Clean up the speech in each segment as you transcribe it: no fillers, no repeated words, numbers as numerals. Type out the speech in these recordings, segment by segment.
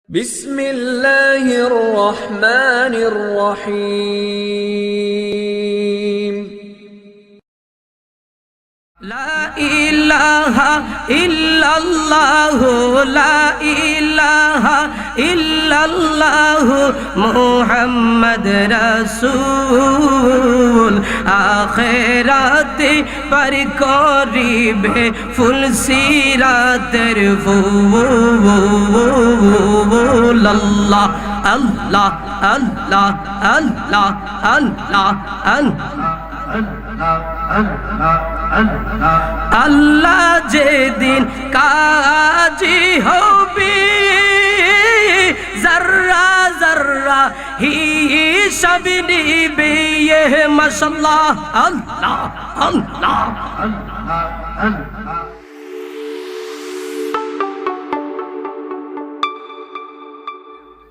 بسم الله الرحمن الرحيم لا إله إلا الله لا إله إلا الله محمد رسول آخرات پر করিবে ফুল সিরাতের ফুল আল্লাহ আল্লাহ আল্লাহ আল্লাহ আল্লাহ আল্লাহ যেদিন কাজী হবে জর্রা জর্রা হিসাব নিবে মাশাআল্লাহ আল্লাহ আল্লাহ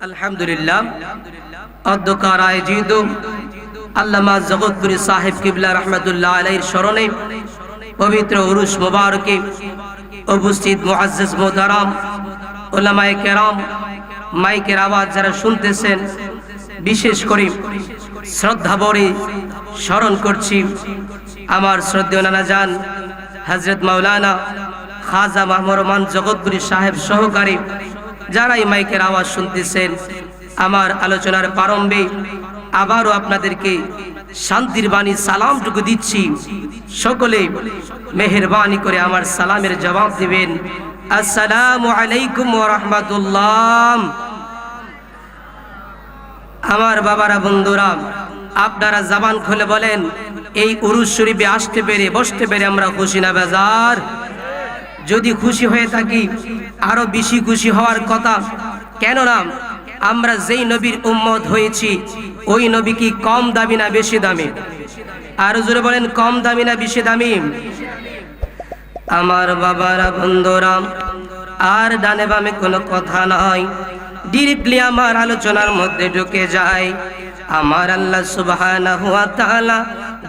আলহামদুলিল্লাহ অধ্যকার আয়োজিত আল্লামা জগৎপুরী সাহেব কিবলা রহমতুল্লাহ আলাইহির স্মরণে পবিত্র উরুস মুবারকে উপস্থিত মুআজ্জাজ মুহতারাম উলামায়ে কেরাম মাইকের আওয়াজ যারা শুনতেছেন, বিশেষ করে শ্রদ্ধা ভরে স্মরণ করছি আমার শ্রদ্ধেয় নানা জান হযরত মাওলানা খাজা মাহমুদ রহমান জগৎপুরী সাহেব সহকারী যারা এই মাইকের আওয়াজ শুনতেছেন। আমার আলোচনার প্রারম্ভে আবারও আপনাদেরকে শান্তির বাণী সালামটুকু দিচ্ছি। সকলে মেহেরবানি করে আমার সালামের জবাব দিবেন। আসসালামু আলাইকুম ওয়া রাহমাতুল্লাহ। আমার বাবারা, বন্ধুরা, আপনারা জবান খুলে বলেন, এই উরুস শরীফে আসতে পেরে বসতে পেরে আমরা খুশি না বেজার? যদি খুশি হয়ে থাকি আরো বেশি খুশি হওয়ার কথা, কেননা আমরা যেই নবীর উম্মত হয়েছি ওই নবী কি কম দামি না বেশি দামি? আর জোরে বলেন, কম দামি না বেশি দামি? আমার বাবারা, বন্ধুরা, আর ডানে বামে কোনো কথা নয়, ডিরেক্টলি আমার আলোচনার মধ্যে ঢুকে যায়। আমার আল্লাহ সুবহানাহু ওয়া তাআলা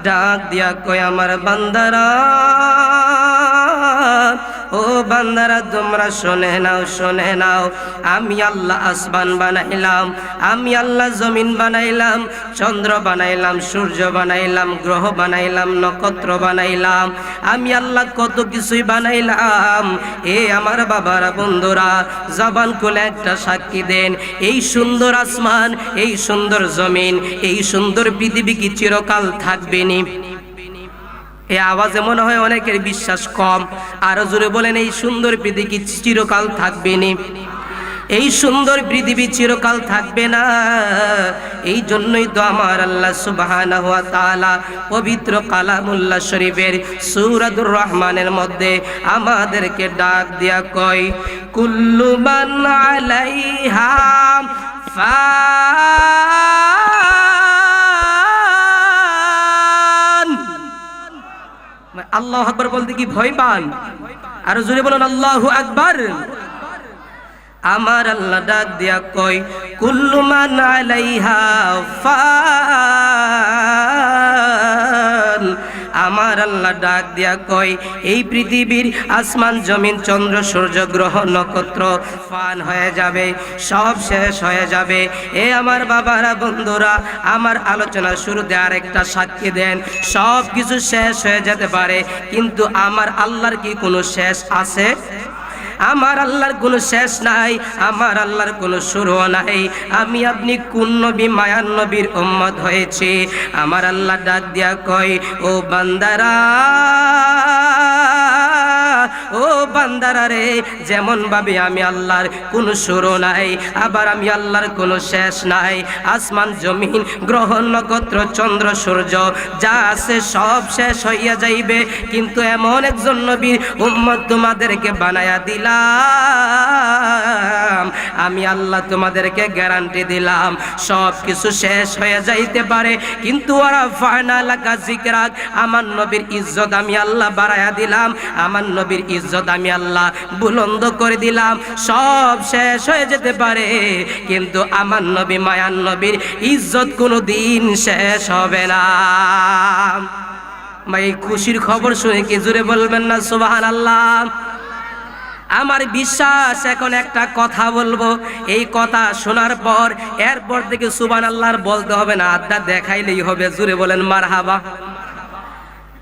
ডাক দিয়া কয়, আমার বান্দারা, ও বান্দারা, তোমরা শুনে নাও, শুনে নাও। আমি আল্লাহ আসমান বানাইলাম, আমি আল্লাহ জমিন বানাইলাম, চন্দ্র বানাইলাম, সূর্য বানাইলাম, গ্রহ বানাইলাম, নক্ষত্র বানাইলাম, আমি আল্লাহ কত কিছুই বানাইলাম। এ আমার বাবারা, বন্ধুরা, জবান খুলে একটা সাক্ষী দেন, এই সুন্দর আসমান, এই সুন্দর জমিন, এই সুন্দর পৃথিবী কি চিরকাল থাকবে নি? এই আওয়াজে মনে হয় অনেকের বিশ্বাস কম। আরো জোরে বলেন, এই সুন্দর পৃথিবী কি চিরকাল থাকবে নি? এই সুন্দর পৃথিবী চিরকাল থাকবে না। এই জন্যই তো আমার আল্লাহ সুবহানাহু ওয়া তাআলা পবিত্র কালামুল্লাহ শরীফের সূরাতুর রহমানের মধ্যে আমাদেরকে ডাক দিয়া কয়, কুল্লু মান আলাইহা ফান। আল্লাহু আকবার বলতে কি ভয় পান? আর জোরে বলুন আল্লাহু আকবার। আমার আল্লাহ ডাক দিয়া কয়, কুল্লু মান আলাইহা ফান। আমার আল্লাহ ডাক দিয়া কয়, এই পৃথিবীর আসমান, জমিন, চন্দ্র, সূর্য, গ্রহ, নক্ষত্র ফান হয়ে যাবে, সব শেষ হয়ে যাবে। এ আমার বাবারা, বন্ধুরা, আমার আলোচনা শুরুতে আরেকটা সাক্ষী দেন, সব কিছু শেষ হয়ে যেতে পারে, কিন্তু আমার আল্লাহর কি কোনো শেষ আছে? আমার আল্লাহর কোনো শেষ নাই, আমার আল্লাহর কোনো শুরুও নাই। আমি আপনি কোন নবী, মায়ার নবীর উম্মত হয়েছে। আমার আল্লাহ ডাক দিয়া কয়, ও বান্দারা, ও বান্দারা রে, যেমন ভাবে আমি আল্লাহর কোনো শুরু নাই, আবার আমি আল্লাহর কোনো শেষ নাই। আসমান, জমিন, গ্রহ, নক্ষত্র, চন্দ্র, সূর্য যা আছে সব শেষ হইয়া যাইবে, কিন্তু এমন একজন নবীর উম্মত তোমাদেরকে বানায়া দিলাম। আমি আল্লাহ তোমাদেরকে গ্যারান্টি দিলাম, সব কিছু শেষ হয়ে যাইতে পারে, কিন্তু ওরা ফানা লাকা যিকরাক, আমার নবীর ইজ্জত আমি আল্লাহ বাড়ায়া দিলাম, আমার নবীর ইজ্জত আমি আল্লাহ বুলন্দ করে দিলাম। সব শেষ হয়ে যেতে পারে, কিন্তু আমার নবী, মায়ার নবীর ইজ্জত কোনো দিন শেষ হবে না। ভাই, খুশির খবর শুনে কি জোরে বলবেন না সুবহানাল্লাহ? আমার বিশ্বাস এখন একটা কথা বলবো, এই কথা শোনার পর এরপর থেকে সুবহানাল্লাহ বলতে হবে না, আড্ডা দেখাইলেই হবে। জুড়ে বলেন মারহাবা।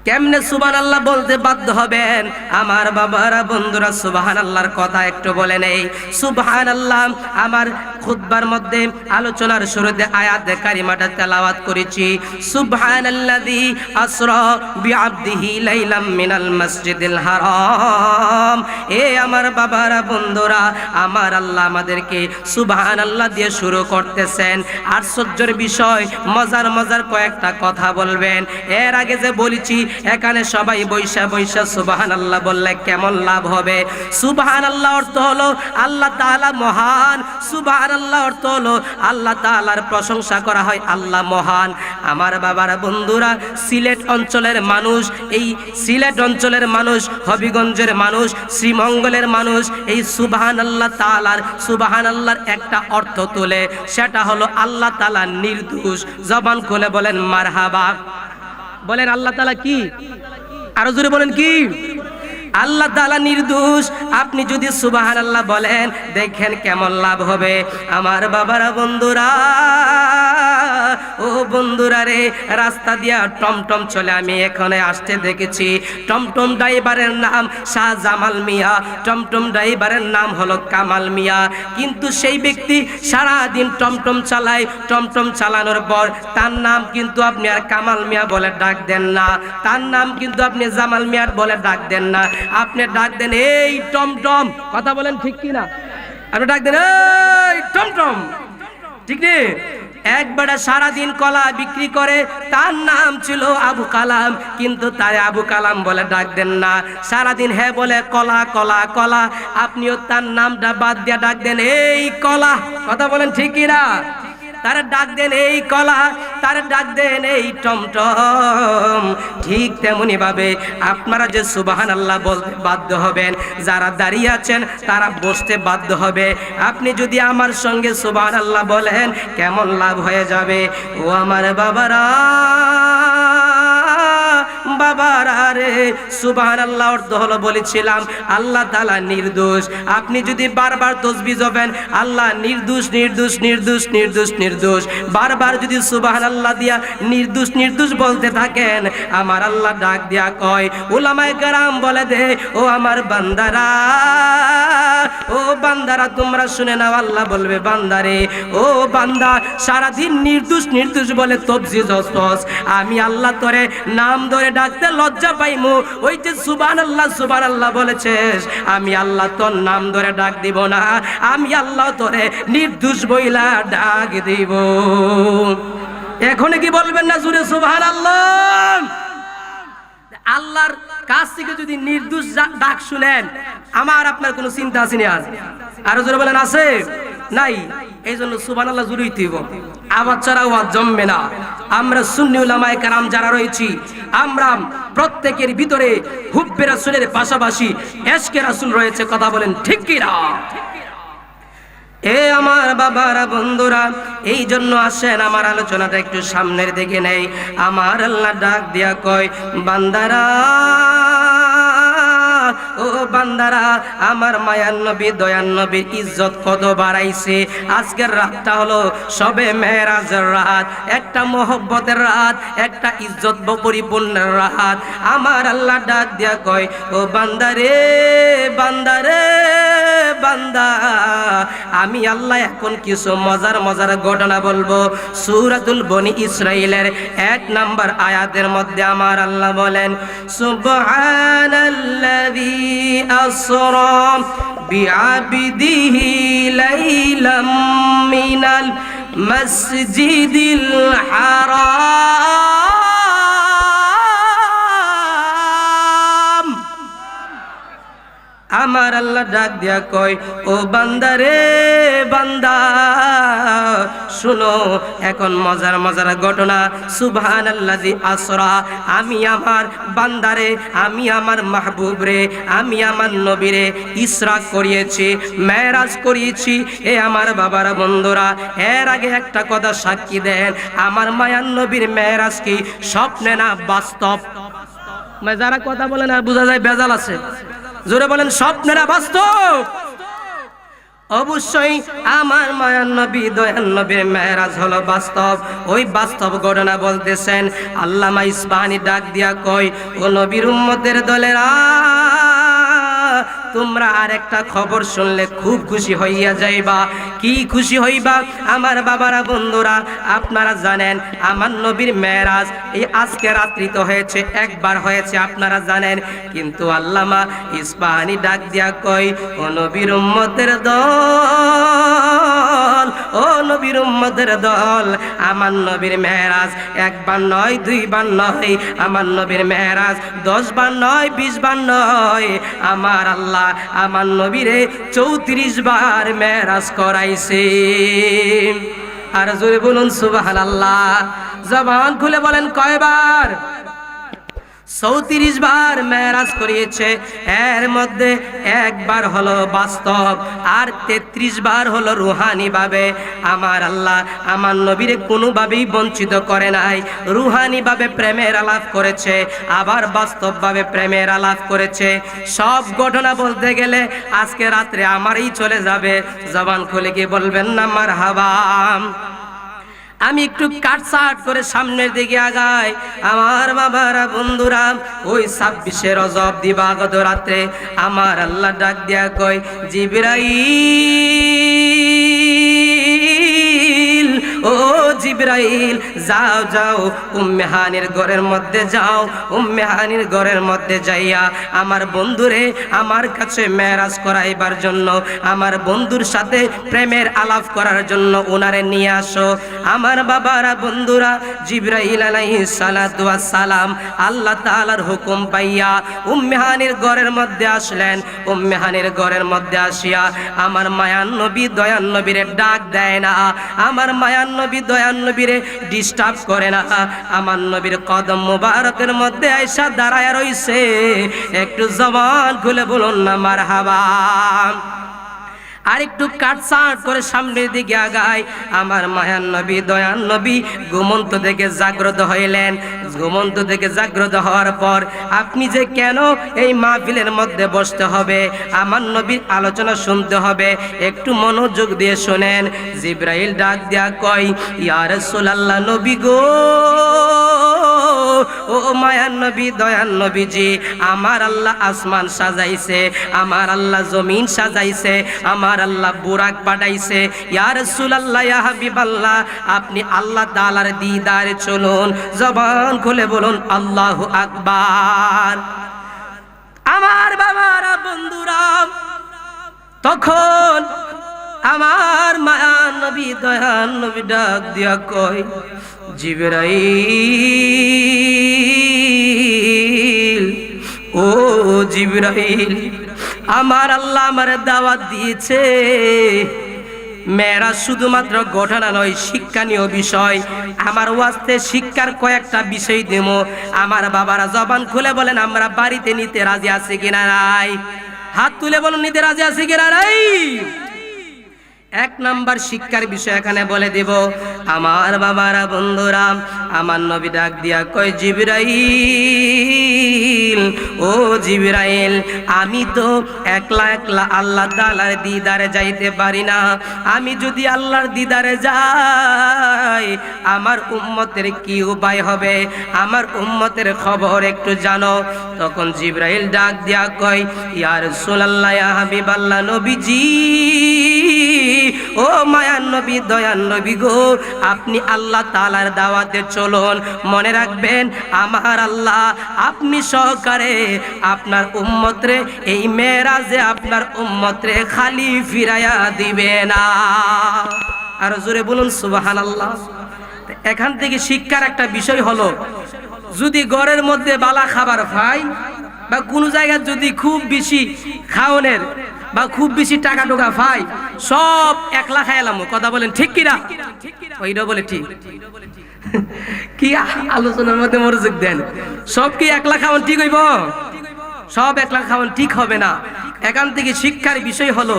কেমনে সুবহানাল্লাহ বলতে বাধ্য হবেন আমার বাবারা বন্ধুরা? সুবহানাল্লাহর কথা একটু বলে নেই। সুবহানাল্লাহ আমার খুতবার মধ্যে আলোচনার শুরুতে আয়াতে কারিমাটা তেলাওয়াত করেছি। সুবহানাল্লাযী আসরা বিআবদিহি লাইলাম মিনাল মাসজিদিল হারাম। এ আমার বাবারা বন্ধুরা, আমার আল্লাহ আমাদেরকে সুবহানাল্লাহ দিয়ে শুরু করতেছেন। আশ্চর্যের বিষয়, মজার মজার কয়েকটা কথা বলবেন। এর আগে যে বলেছি এখানে সবাই বৈশা বৈশা সুবহানাল্লাহ বললে কেমন লাভ হবে? সুবহানাল্লাহ অর্থ হলো আল্লাহ তাআলা মহান। সুবহানাল্লাহ অর্থ হলো আল্লাহ তাআলার প্রশংসা করা হয়, আল্লাহ মহান। আমার বাবারা বন্ধুরা, সিলেট অঞ্চলের মানুষ, এই সিলেট অঞ্চলের মানুষ, হবিগঞ্জের মানুষ, শ্রীমঙ্গলের মানুষ এই সুবহানাল্লাহ তাআলার সুবহানাল্লাহর একটা অর্থ তোলে, সেটা হলো আল্লাহ তাআলা নির্দোষ। জবান খুলে বলেন মারহাবা। বলেন আল্লাহ তাআলা কি? আরো জোরে বলেন কি? আল্লাহ তাআলা নির্দোষ। আপনি যদি সুবহানাল্লাহ বলেন, দেখেন কেমন লাভ হবে আমার বাবারা বন্ধুরা। ও বন্ধুরা রে, রাস্তা দিয়া টমটম চলে আমি এখানে আসতে দেখেছি। টমটম ড্রাইভারের নাম শাহ জামাল মিয়া, টমটম ড্রাইভারের নাম হলো কামাল মিয়া। কিন্তু সেই ব্যক্তি সারাদিন টমটম চালায়। টমটম চালানোর পর তার নাম কিন্তু আপনি আর কামাল মিয়া বলে ডাক দেন না, তার নাম কিন্তু আপনি জামাল মিয়ার বলে ডাক দেন না, আপনি ডাক দেন এই টমটম। কথা বলেন ঠিক কি না? আপনি ডাক দেন এই টমটম, ঠিক নেই? একবারে সারাদিন কলা বিক্রি করে, তার নাম ছিল আবু কালাম, কিন্তু তার আবু কালাম বলে ডাক দেন না। সারাদিন হ্যাঁ বলে কলা কলা কলা, আপনিও তার নামটা বাদ দিয়ে ডাক দেন এই কলা। কথা বলেন ঠিক কি না? তার ডাক দেন এই কলা, তার ডাক দেন এই টমটম। ঠিক তেমনি ভাবে আপনারা যে সুবহানাল্লাহ বলতে বাধ্য হবেন, যারা দাঁড়িয়ে আছেন তারা বসতে বাধ্য হবে। আপনি যদি আমার সঙ্গে সুবহানাল্লাহ বলেন, কেমন লাভ হয়ে যাবে ও আমার বাবারা। বাবারা রে, সুবহানাল্লাহ অর্থ হলো বলেছিলাম আল্লাহ তাআলা নির্দোষ। আপনি যদি বারবার তাসবিহ জপেন আল্লাহ নির্দোষ নির্দোষ নির্দোষ নির্দোষ নির্দোষ, বারবার যদি সুবহানাল্লাহ দিয়া নির্দোষ নির্দোষ বলতে থাকেন, আমার আল্লাহ ডাক দিয়া কয়, উলামায়ে কেরাম বলে দে, ও আমার বান্দারা, ও বান্দারা তোমরা শুনে নাও। আল্লাহ বলবে বান্দারে, ও বান্দা সারাদিন নির্দোষ নির্দোষ বলে তবজি জস্তস, আমি আল্লাহ তোরে নাম ধরে ডাকতে লজ্জা পাইমু। ওই যে সুবহানাল্লাহ সুবহানাল্লাহ বলেছিস, আমি আল্লাহ তোর নাম ধরে ডাক দিব না, আমি আল্লাহ তোরে নির্দোষ বইলা ডাক দিব। এখন কি বলবেন না জুড়ে সুবহানাল্লাহ? আল্লাহর কাছ থেকে যদি নির্দোষ ডাক শুনেন, আমার আপনার কোনো চিন্তা আছে না? আরো জোরে বলেন আছে নাই? এই জন্য সুবহানাল্লাহ জুড়েই দিব, আওয়াজ ছাড়া আওয়াজ জমবে না। আমরা সুন্নি উলামায়ে কেরাম যারা রয়েছি, আমরা প্রত্যেকের ভিতরে হুব্বে রাসূলের পাশাপাশি ইশকে রাসূল রয়েছে। কথা বলেন ঠিক কি না? এ আমার বাবারা বন্ধুরা, এই জন্য আসেন আমার আলোচনাটা একটু সামনের দিকে নেই। আমার আল্লাহ ডাক দিয়া কয়, বান্দারা, ও বান্দারা, আমার মায়ার নবী দয়ার নবীর ইজ্জত কত বাড়াইছে। আজকের রাতটা হলো সবে মেরাজের রাত, একটা মহব্বতের রাত, একটা ইজ্জত পরিপূর্ণের রাত। আমার আল্লাহ ডাক দিয়া কয়, ও বান্দারে বান্দারে বান্দা, আমি আল্লাহ এখন কিছু মজার মজার ঘটনা বলবো। সূরাতুল বনি ইসরাইলের 1 নম্বর আয়াতের মধ্যে আমার আল্লাহ বলেন, সুবহানাল্লাযী আসরা বিআবদিহি লাইলাম মিনাল মাসজিদিল হারাম। আমার আল্লাহ ডাক দিয়া কয়, ও বান্দারে বান্দা, শুনো এখন মজার মজার ঘটনা। সুবহানাল্লাযী আসরা, আমি আমার বান্দারে, আমি আমার মাহবুব রে, আমি আমার নবীরে ইসরা করিয়েছি, মেরাজ করিয়েছি। এ আমার বাবারা বন্ধুরা, এর আগে একটা কথা সাক্ষী দেন, আমার মায়ার নবীর মেরাজ কি স্বপ্নে না বাস্তব? যারা কথা বলেন আর বোঝা যায় বেজাল আছে, জোরে বলেন স্বপ্ন না বাস্তব? অবশ্যই আমার মায়ার নবী দয়ার নবীর মেরাজ হলো বাস্তব। ওই বাস্তব ঘটনা বলতেছেন আল্লামা ইসবাহানী ডাক দিয়া কয়, ও নবীর উম্মতের দলেরা, তোমরা আর একটা খবর শুনলে খুব খুশি হইয়া যাইবা। কি খুশি হইবা? আমার বাবারা, বন্ধুরা, আপনারা জানেন আমার নবীর মেরাজ এই আজকে রাত্রি তো হয়েছে, একবার হয়েছে, আপনারা জানেন। কিন্তু আল্লামা ইসবাহানী ডাক দিয়া কয়, ও নবীর উম্মতের দল, ও নবীর উম্মতের দল, আমার নবীর মেরাজ একবার নয়, দুইবার নয়, আমার নবীর মেরাজ 10 বার নয়, 20 বার নয়, আমার আল্লাহ আমার নবীরে 34 বার মেরাজ করাইছে। আর জোরে বলুন সুবহানাল্লাহ। জবান খুলে বলেন কয়বার? 34 বার মেরাজ করিয়েছে। এর মধ্যে একবার হলো বাস্তব আর 33 বার হলো রুহানি ভাবে। আমার আল্লাহ আমার নবীরে কোনোভাবেই বঞ্চিত করে নাই। রুহানি ভাবে প্রেমের আলাপ করেছে, আবার বাস্তব ভাবে প্রেমের আলাপ করেছে। সব ঘটনা বলতে গেলে আজকে রাত্রে আমারই চলে যাবে। জবান খুলে কি বলবেন না মারহাবা? আমি একটু কাটছাট করে সামনের দিকে আগাই। আমার বাবারা, বন্ধুরা, ওই 26শে রজব দিবাগত রাত্রে আমার আল্লাহ ডাক দিয়া কয়, জিবরাইল, ও জিবরাইল, যাও যাও উম্মে হানির ঘরের মধ্যে যাও। উম্মে হানির ঘরের মধ্যে যাইয়া আমার বন্ধুরে আমার কাছে মেরাজ করাইবার জন্য, আমার বন্ধুর সাথে প্রেমের আলাপ করার জন্য ওনারে নিয়ে আসো। আমার বাবারা, বন্ধুরা, জিবরাইল আলাইহিস সালাতু ওয়াস সালাম আল্লাহ তাআলার হুকুম পাইয়া উম্মে হানির ঘরের মধ্যে আসলেন। উম্মে হানির ঘরের মধ্যে আসিয়া আমার মায়ার নবী দয়ার নবীরে ডাক দেয় না, আমার মায়ার নবী দয়ার নবীরে ডিস্টার্ব করে না। আমার নবীর কদম মুবারকের মধ্যে আয়েশা দাঁড়ায় রইছে। একটু জবান খুলে বলুন না মারহাবা। আর একটু কাটছাট করে সামনের দিকে আগায়। আমার মায়ার নবী দয়ার নবী ঘুমন্ত থেকে জাগ্রত হইলেন। ঘুমন্ত থেকে জাগ্রত হওয়ার পর আপনি যে কেন এই মাহফিলের মধ্যে বসতে হবে, আমার নবীর আলোচনা শুনতে হবে, একটু মনোযোগ দিয়ে শোনেন। জিবরাইল ডাক দিয়া কয়, ইয়া রাসূলুল্লাহ, নবী গো, ও মায়ার নবী দয়ার নবীজি, আমার আল্লাহ আসমান সাজাইছে, আমার আল্লাহ জমিন সাজাইছে, আমার আল্লাহ বুরাক পাঠাইছে। ইয়া রাসূলুল্লাহ, ইয়া হাবিবাল্লাহ, আপনি আল্লাহ তাআলার দিদারে চলুন। জবান খুলে বলুন আল্লাহু আকবার। আমার বাবারা, বন্ধুরা, তখন আমার মায়ার নবী দয়ার নবী ডাক দিয়া কয়, জিবরাইল, ও জিবরাইল, আমার আল্লাহ আমার দাওয়াত দিয়েছে। মেরাজ শুধুমাত্র ঘটনা নয়, শিক্ষণীয় বিষয়। আমার ওয়াজতে শিক্ষার কয়েকটা বিষয় দেব। আমার বাবারা, জবান খুলে বলেন আমরা বাড়িতে নিতে রাজি আছি কিনা নাই? হাত তুলে বলুন নিতে রাজি আছি কিনা নাই? 1 নাম্বার শিক্ষার বিষয় এখানে বলে দেব। আমার বাবারা, বন্ধুরা, আমার নবী ডাক দিয়া কয়, জিবরাইল, ও জিবরাইল, আমি তো একলা একলা আল্লাহ তাআলার দিদারে যাইতে পারি না। আমি যদি আল্লাহর দিদারে যাই আমার উম্মতের কি উপায় হবে? আমার উম্মতের খবর একটু জানো। তখন জিবরাইল ডাক দিয়া কয়, ইয়া রাসূলুল্লাহ, ইয়া হাবিবাল্লাহ, নবীজি, ও মায়ার নবী দয়ার নবী গো, আপনি আল্লাহ তাআলার দাওয়াতে চলুন। মনে রাখবেন আমার আল্লাহ আপনি সহকারে আপনার উম্মতরে এই মেরাজে আপনার উম্মতরে খালি ফিরাইয়া দিবে না। আর জোরে বলুন সুবহানাল্লাহ। এখান থেকে শিক্ষার একটা বিষয় হলো, যদি ঘরের মধ্যে বালা খাবার খাই বা কোনো জায়গায় যদি খুব বেশি খাওয়ানোর বা খুব বেশি টাকা টোকা পাই, সব একলা খাইলাম। কথা বলেন ঠিক কিনা? ওইটা বলে ঠিক। কি আলোচনার মধ্যে মনোযোগ দেন। সব কি একলা খাওয়ান ঠিক হইব? সব একলা খাওয়ান ঠিক হবে না। এখান থেকে শিক্ষার বিষয় হলো,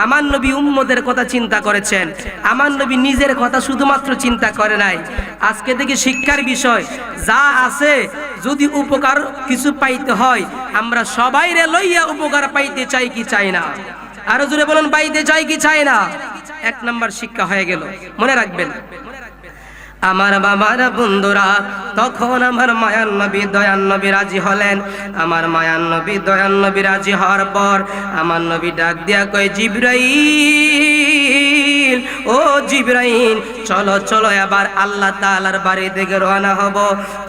আমার নবী উম্মতের কথা চিন্তা করেছেন, আমার নবী নিজের কথা শুধুমাত্র চিন্তা করে নাই। আজকে থেকে শিক্ষার বিষয়, যা আছে যদি উপকার কিছু পাইতে হয় আমরা সবাই রে লইয়া উপকার পাইতে চাই কি চাই না? আরো জোরে বলুন, পাইতে চাই কি চাই না? 1 নাম্বার শিক্ষা হয়ে গেল, মনে রাখবেন। আমার বাবার বন্ধুরা, তখন আমার মায়ার নবী দয়ার নবী রাজি হলেন। আমার মায়ার নবী দয়ার নবী রাজি হওয়ার পর আমার নবী ডাক দিয়া কয়, জিবরাইল, ও জিবরাইল, চলো চলো এবার আল্লাহ তাআলার বাড়ি থেকে রওনা হব।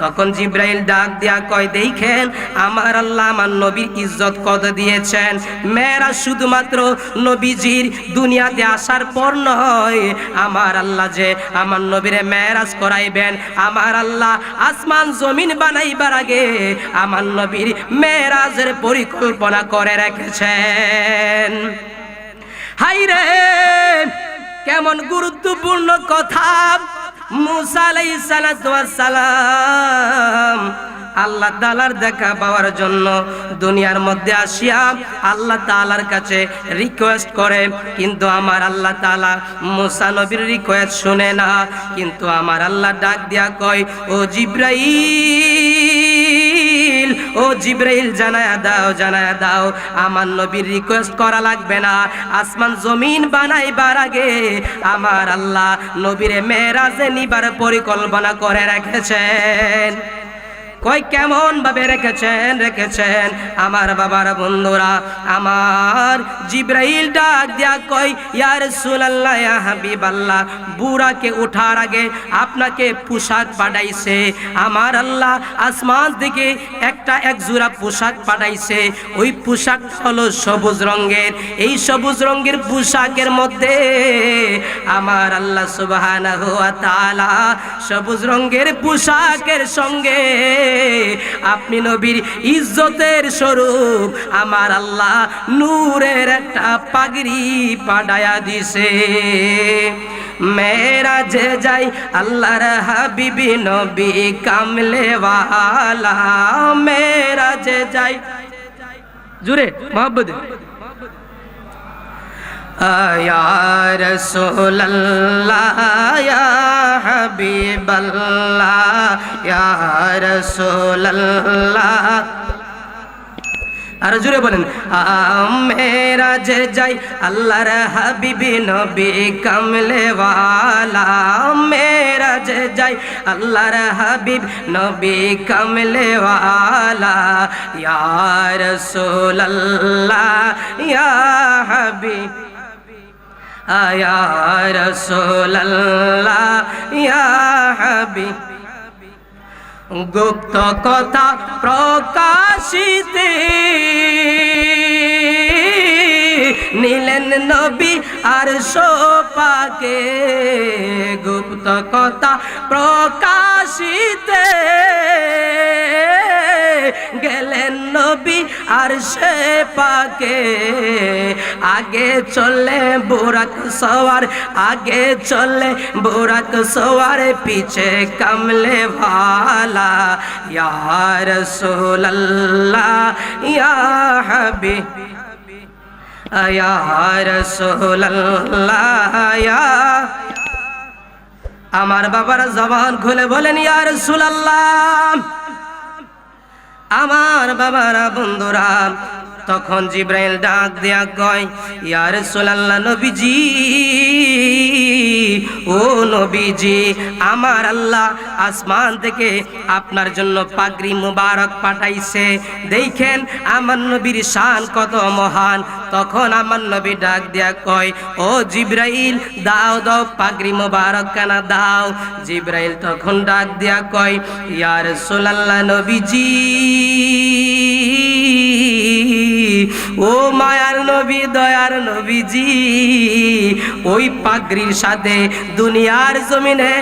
তখন জিবরাইল ডাক দিয়া কয়, দেখেন আমার আল্লাহ আমার নবীর ইজ্জত কত দিয়েছেন। মেয়েরাজ শুধুমাত্র নবীজির দুনিয়াতে আসার পর নয়, আমার আল্লাহ যে আমার নবীরে মেয়েরাজ করাইবেন, আমার আল্লাহ আসমান জমিন বানাইবার আগে আমার নবীর মেয়েরাজের পরিকল্পনা করে রেখেছেন। হাইরে কেমন গুরুত্বপূর্ণ কথা! মুসা আলাইহিস সালাতু ওয়াস সালাম আল্লাহ তাআলার দেখা পাওয়ার জন্য দুনিয়ার মধ্যে আসিয়া আল্লাহ তাআলার কাছে রিকোয়েস্ট করে, কিন্তু আমার আল্লাহ তাআলা মুসা নবীর রিকোয়েস্ট শুনে না। কিন্তু আমার আল্লাহ ডাক দিয়া কয়, ও জিবরাইল, ও জিবরাইল, জানায়া দাও, জানায়া দাও আমার নবীর রিকোয়েস্ট করা লাগবে না। আসমান জমিন বানাইবার আগে আমার আল্লাহ নবীরে মেরাজে নিবার পরিকল্পনা করে রেখেছেন। কই কেমন ভাবে রেখেছেন আমার বাবার বন্ধুরা। আমার জিবরাইল ডাক দিয়া কই, ইয়া রাসূলুল্লাহ, ইয়া হাবিবাল্লাহ, বুড়াকে ওঠার আগে আপনাকে পোশাক পাঠাইছে আমার আল্লাহ। আসমান থেকে এক জোড়া পোশাক পাঠাইছে। ওই পোশাক হলো সবুজ রঙের। এই সবুজ রঙের পোশাকের মধ্যে আমার আল্লাহ সুবহানাহু ওয়া তাআলা সবুজ রঙের পোশাকের সঙ্গে আপনি নবীর ইজ্জতের স্বরূপ আমার আল্লাহ নূরের একটা পাগড়ি পাঠায়া দিছে। মেরাজে যাই আল্লাহর হাবিবি নবী কামলেওয়ালা, মেরাজে যাই জুরে মোহাম্মদ। या रसूल अल्लाह, या हबीब अल्लाह, या रसूल अल्लाह। আর জোরে বলেন, মেরাজে যাই আল্লাহর হাবিবি নবী কামলেওয়ালা, মেরাজে যাই আল্লাহর হাবিব নবী কামলেওয়ালা, ইয়া রাসূলুল্লাহ, ইয়া হাবিব, ইয়া রাসূলুল্লাহ, ইয়া হাবিব। গুপ্ত কথা প্রকাশিতে নিলেন নবী আর সোপাকে, গুপ্ত কথা প্রকাশিতে গেলেন নবী আর সে পাকে। আগে চলে বুরাক সওয়ার, আগে চলে বুরাক সওয়ার, পিছে কামলে वाला, या रसूल अल्लाह, या हबीब, या रसूल अल्लाह, या। আমার বাবার জবান খুলে বলেন, ইয়া রাসূলুল্লাহ। আমার বাবারা বন্ধুরা, তখন জিবরাইল ডাক দিয়া কয়, ইয়া রাসূলুল্লাহ, নবীজি, ও নবীজি, আমার আল্লাহ আসমান থেকে আপনার জন্য পাগড়ি মুবারক পাঠাইছে। দেখেন আমার নবীর শান কত মহান। তখন আমার নবী ডাক দিয়া কয়, ও জিবরাইল, দাও দাও পাগড়ি মুবারক কানা দাও। জিবরাইল তখন ডাক দিয়া কয়, ইয়া রাসূলুল্লাহ, নবীজি, ও মায়ার নবী, দয়ার নবীজি, ওই পাগড়ির সাথে দুনিয়ার জমিনে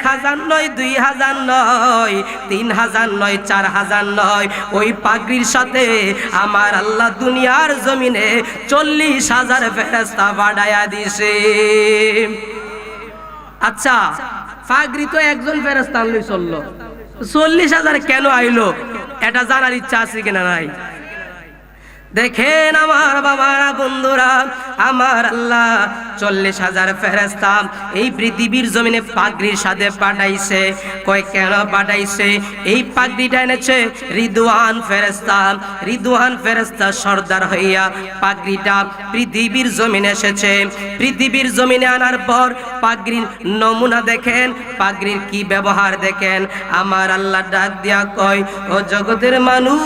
1000 নয়, 2000 নয়, 3000 নয়, 4000 নয়, ওই পাগড়ির সাথে আমার আল্লাহ দুনিয়ার জমিনে 40,000 ফেরেশতা পাঠায়া দিছে। আচ্ছা, পাগড়ি তো একজন ফেরেশতা আনলেই চললো, 40,000 কেন আইলো? এটা জানার ইচ্ছা আছে কিনা নাই? দেখেন আমার বাবারা বন্ধুরা, আমার আল্লাহ 40,000 ফেরেশতা এই পৃথিবীর জমিনে পাগড়ির সাথে পাঠাইছে। কয় কেন পাঠাইছে? এই পাগড়িটা এনেছে রিদওয়ান ফেরেশতা। রিদওয়ান ফেরেশতা সর্দার হইয়া পাগড়িটা পৃথিবীর জমিনে এসেছে। পৃথিবীর জমিনে আনার পর পাগড়ির নমুনা দেখেন, পাগড়ির কি ব্যবহার দেখেন। আমার আল্লাহ ডাক দিয়া কয়, ও জগতের মানুষ,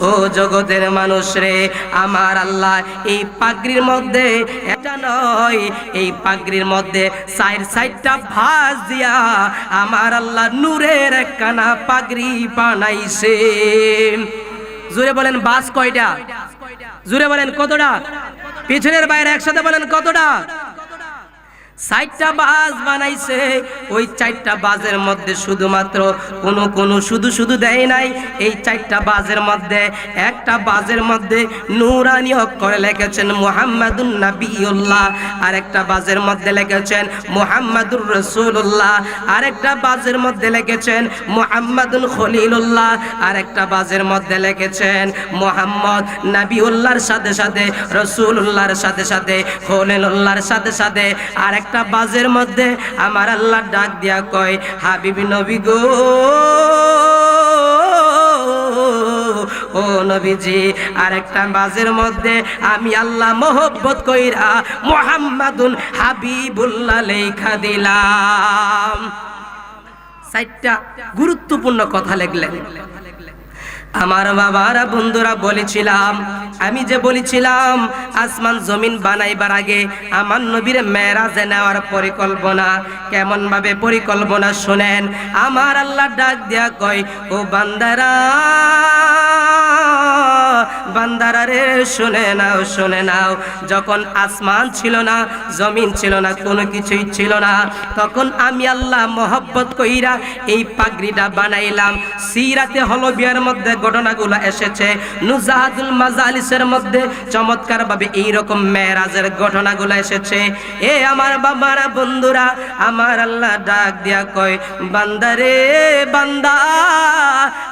ও জগতের মানুষ রে, আমার আল্লাহ এই পাগড়ির মধ্যে এটা নয়, এই পাগড়ির মধ্যে 4টা ভাঁজ দিয়া আমার আল্লাহ নূরের একখানা পাগড়ি বানাইছে। জোরে বলেন বাস কয়টা? জোরে বলেন কতটা? পিছনের বাইরে একসাথে বলেন কতটা? 4টা বাজ বানাইছে। ওই 4টা বাজের মধ্যে শুধুমাত্র কোন শুধু দেয় নাই। এই 4টা বাজের মধ্যে একটা বাজের মধ্যে নূরানি অক্ষরে লিখেছেন মুহাম্মাদুন নবিয়ুল্লাহ, আরেকটা বাজের মধ্যে লিখেছেন মুহাম্মাদুর রাসূলুল্লাহ, আরেকটা বাজের মধ্যে লিখেছেন মুহাম্মাদুন খলিলুল্লাহ, আরেকটা বাজের মধ্যে লিখেছেন মুহাম্মদ নবিউল্লাহর সাথে সাথে রাসূলুল্লাহর সাথে সাথে খলিলুল্লাহর সাথে সাথে আরেকটা বাজের মধ্যে আমার আল্লাহ ডাক দিয়া কয়, হাবিবি নবী গো, ও নবীজি, আরেকটা বাজের মধ্যে আমি আল্লাহ মোহব্বত কইরা মুহাম্মাদুন হাবিবুল্লাহ লেখা দিলাম। 4টা গুরুত্বপূর্ণ কথা লিখলেন। আমার বাবারা বন্ধুরা বলেছিলাম, আমি যে বলেছিলাম আসমান জমিন বানাইবার আগে আমার নবীর মেরাজে নেওয়ার পরিকল্পনা, কেমন ভাবে পরিকল্পনা শুনেন। আমার আল্লাহ ডাক দিয়া কয়, ও বান্দারা, বান্দারা রে, শুনে নাও, শুনে নাও। যখন আসমান ছিল না, জমিন ছিল না, কোনো কিছুই ছিল না, তখন আমি আল্লাহ মোহব্বত কইরা এই পাগড়িটা বানাইলাম। সিরাতে হলবিয়ার মধ্যে ঘটনাগুলো এসেছে, নুজাহাতুল মাজালিসের মধ্যে চমৎকার ভাবে এইরকম মেরাজের ঘটনাগুলো এসেছে। এ আমার বাবারা বন্ধুরা, আমার আল্লাহ ডাক দিয়া কয়, বান্দারে বান্দা,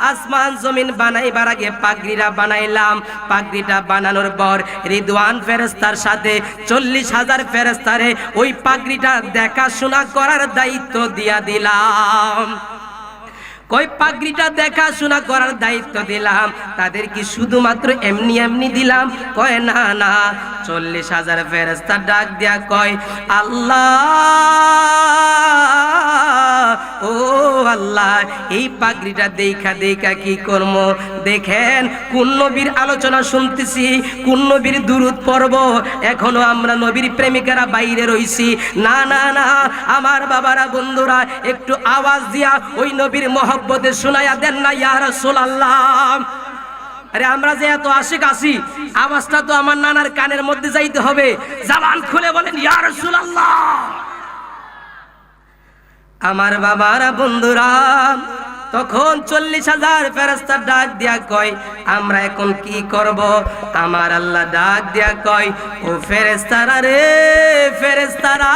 আসমান জমিন বানাইবার আগে পাগড়িটা বানাইলাম। পাগড়িটা বানানোর পর রিদওয়ান ফেরেশতার সাথে 40,000 ফেরেশতারে ওই পাগড়িটা দেখাশোনা করার দায়িত্ব দিয়া দিলাম। কই পাগড়িটা দেখাশোনা করার দায়িত্ব দিলাম। তাদের কি শুধুমাত্র এমনি এমনি দিলাম? কয় না না, 40,000 ফেরেশতা ডাক দিয়া কয়, আল্লাহ, ও আল্লাহ, এই পাগড়িটা দেখা দেখা কি করব? দেখেন কোন নবীর আলোচনা শুনতেছি, কোন নবীর দুরূদ পড়ব, এখনো আমরা নবীর প্রেমিকারা বাইরে রইছি। না না না, আমার বাবারা বন্ধুরা, একটু আওয়াজ দিয়া ওই নবীর মহব্বতে শোনায়া দেন না, ইয়া রাসূলুল্লাহ। আরে আমরা যে এত আশিক আছি, আওয়াজটা তো আমার নানার কানের মধ্যে যাইতে হবে। জবান খুলে বলেন ইয়া রাসূলুল্লাহ। আমার বাবারা বন্ধুরা, তখন 40,000 ফেরেশতা ডাক দিয়া কয়, আমরা এখন কি করব? আমার আল্লাহ ডাক দিয়া কয়, ও ফেরেশতারা রে, ফেরেশতারা,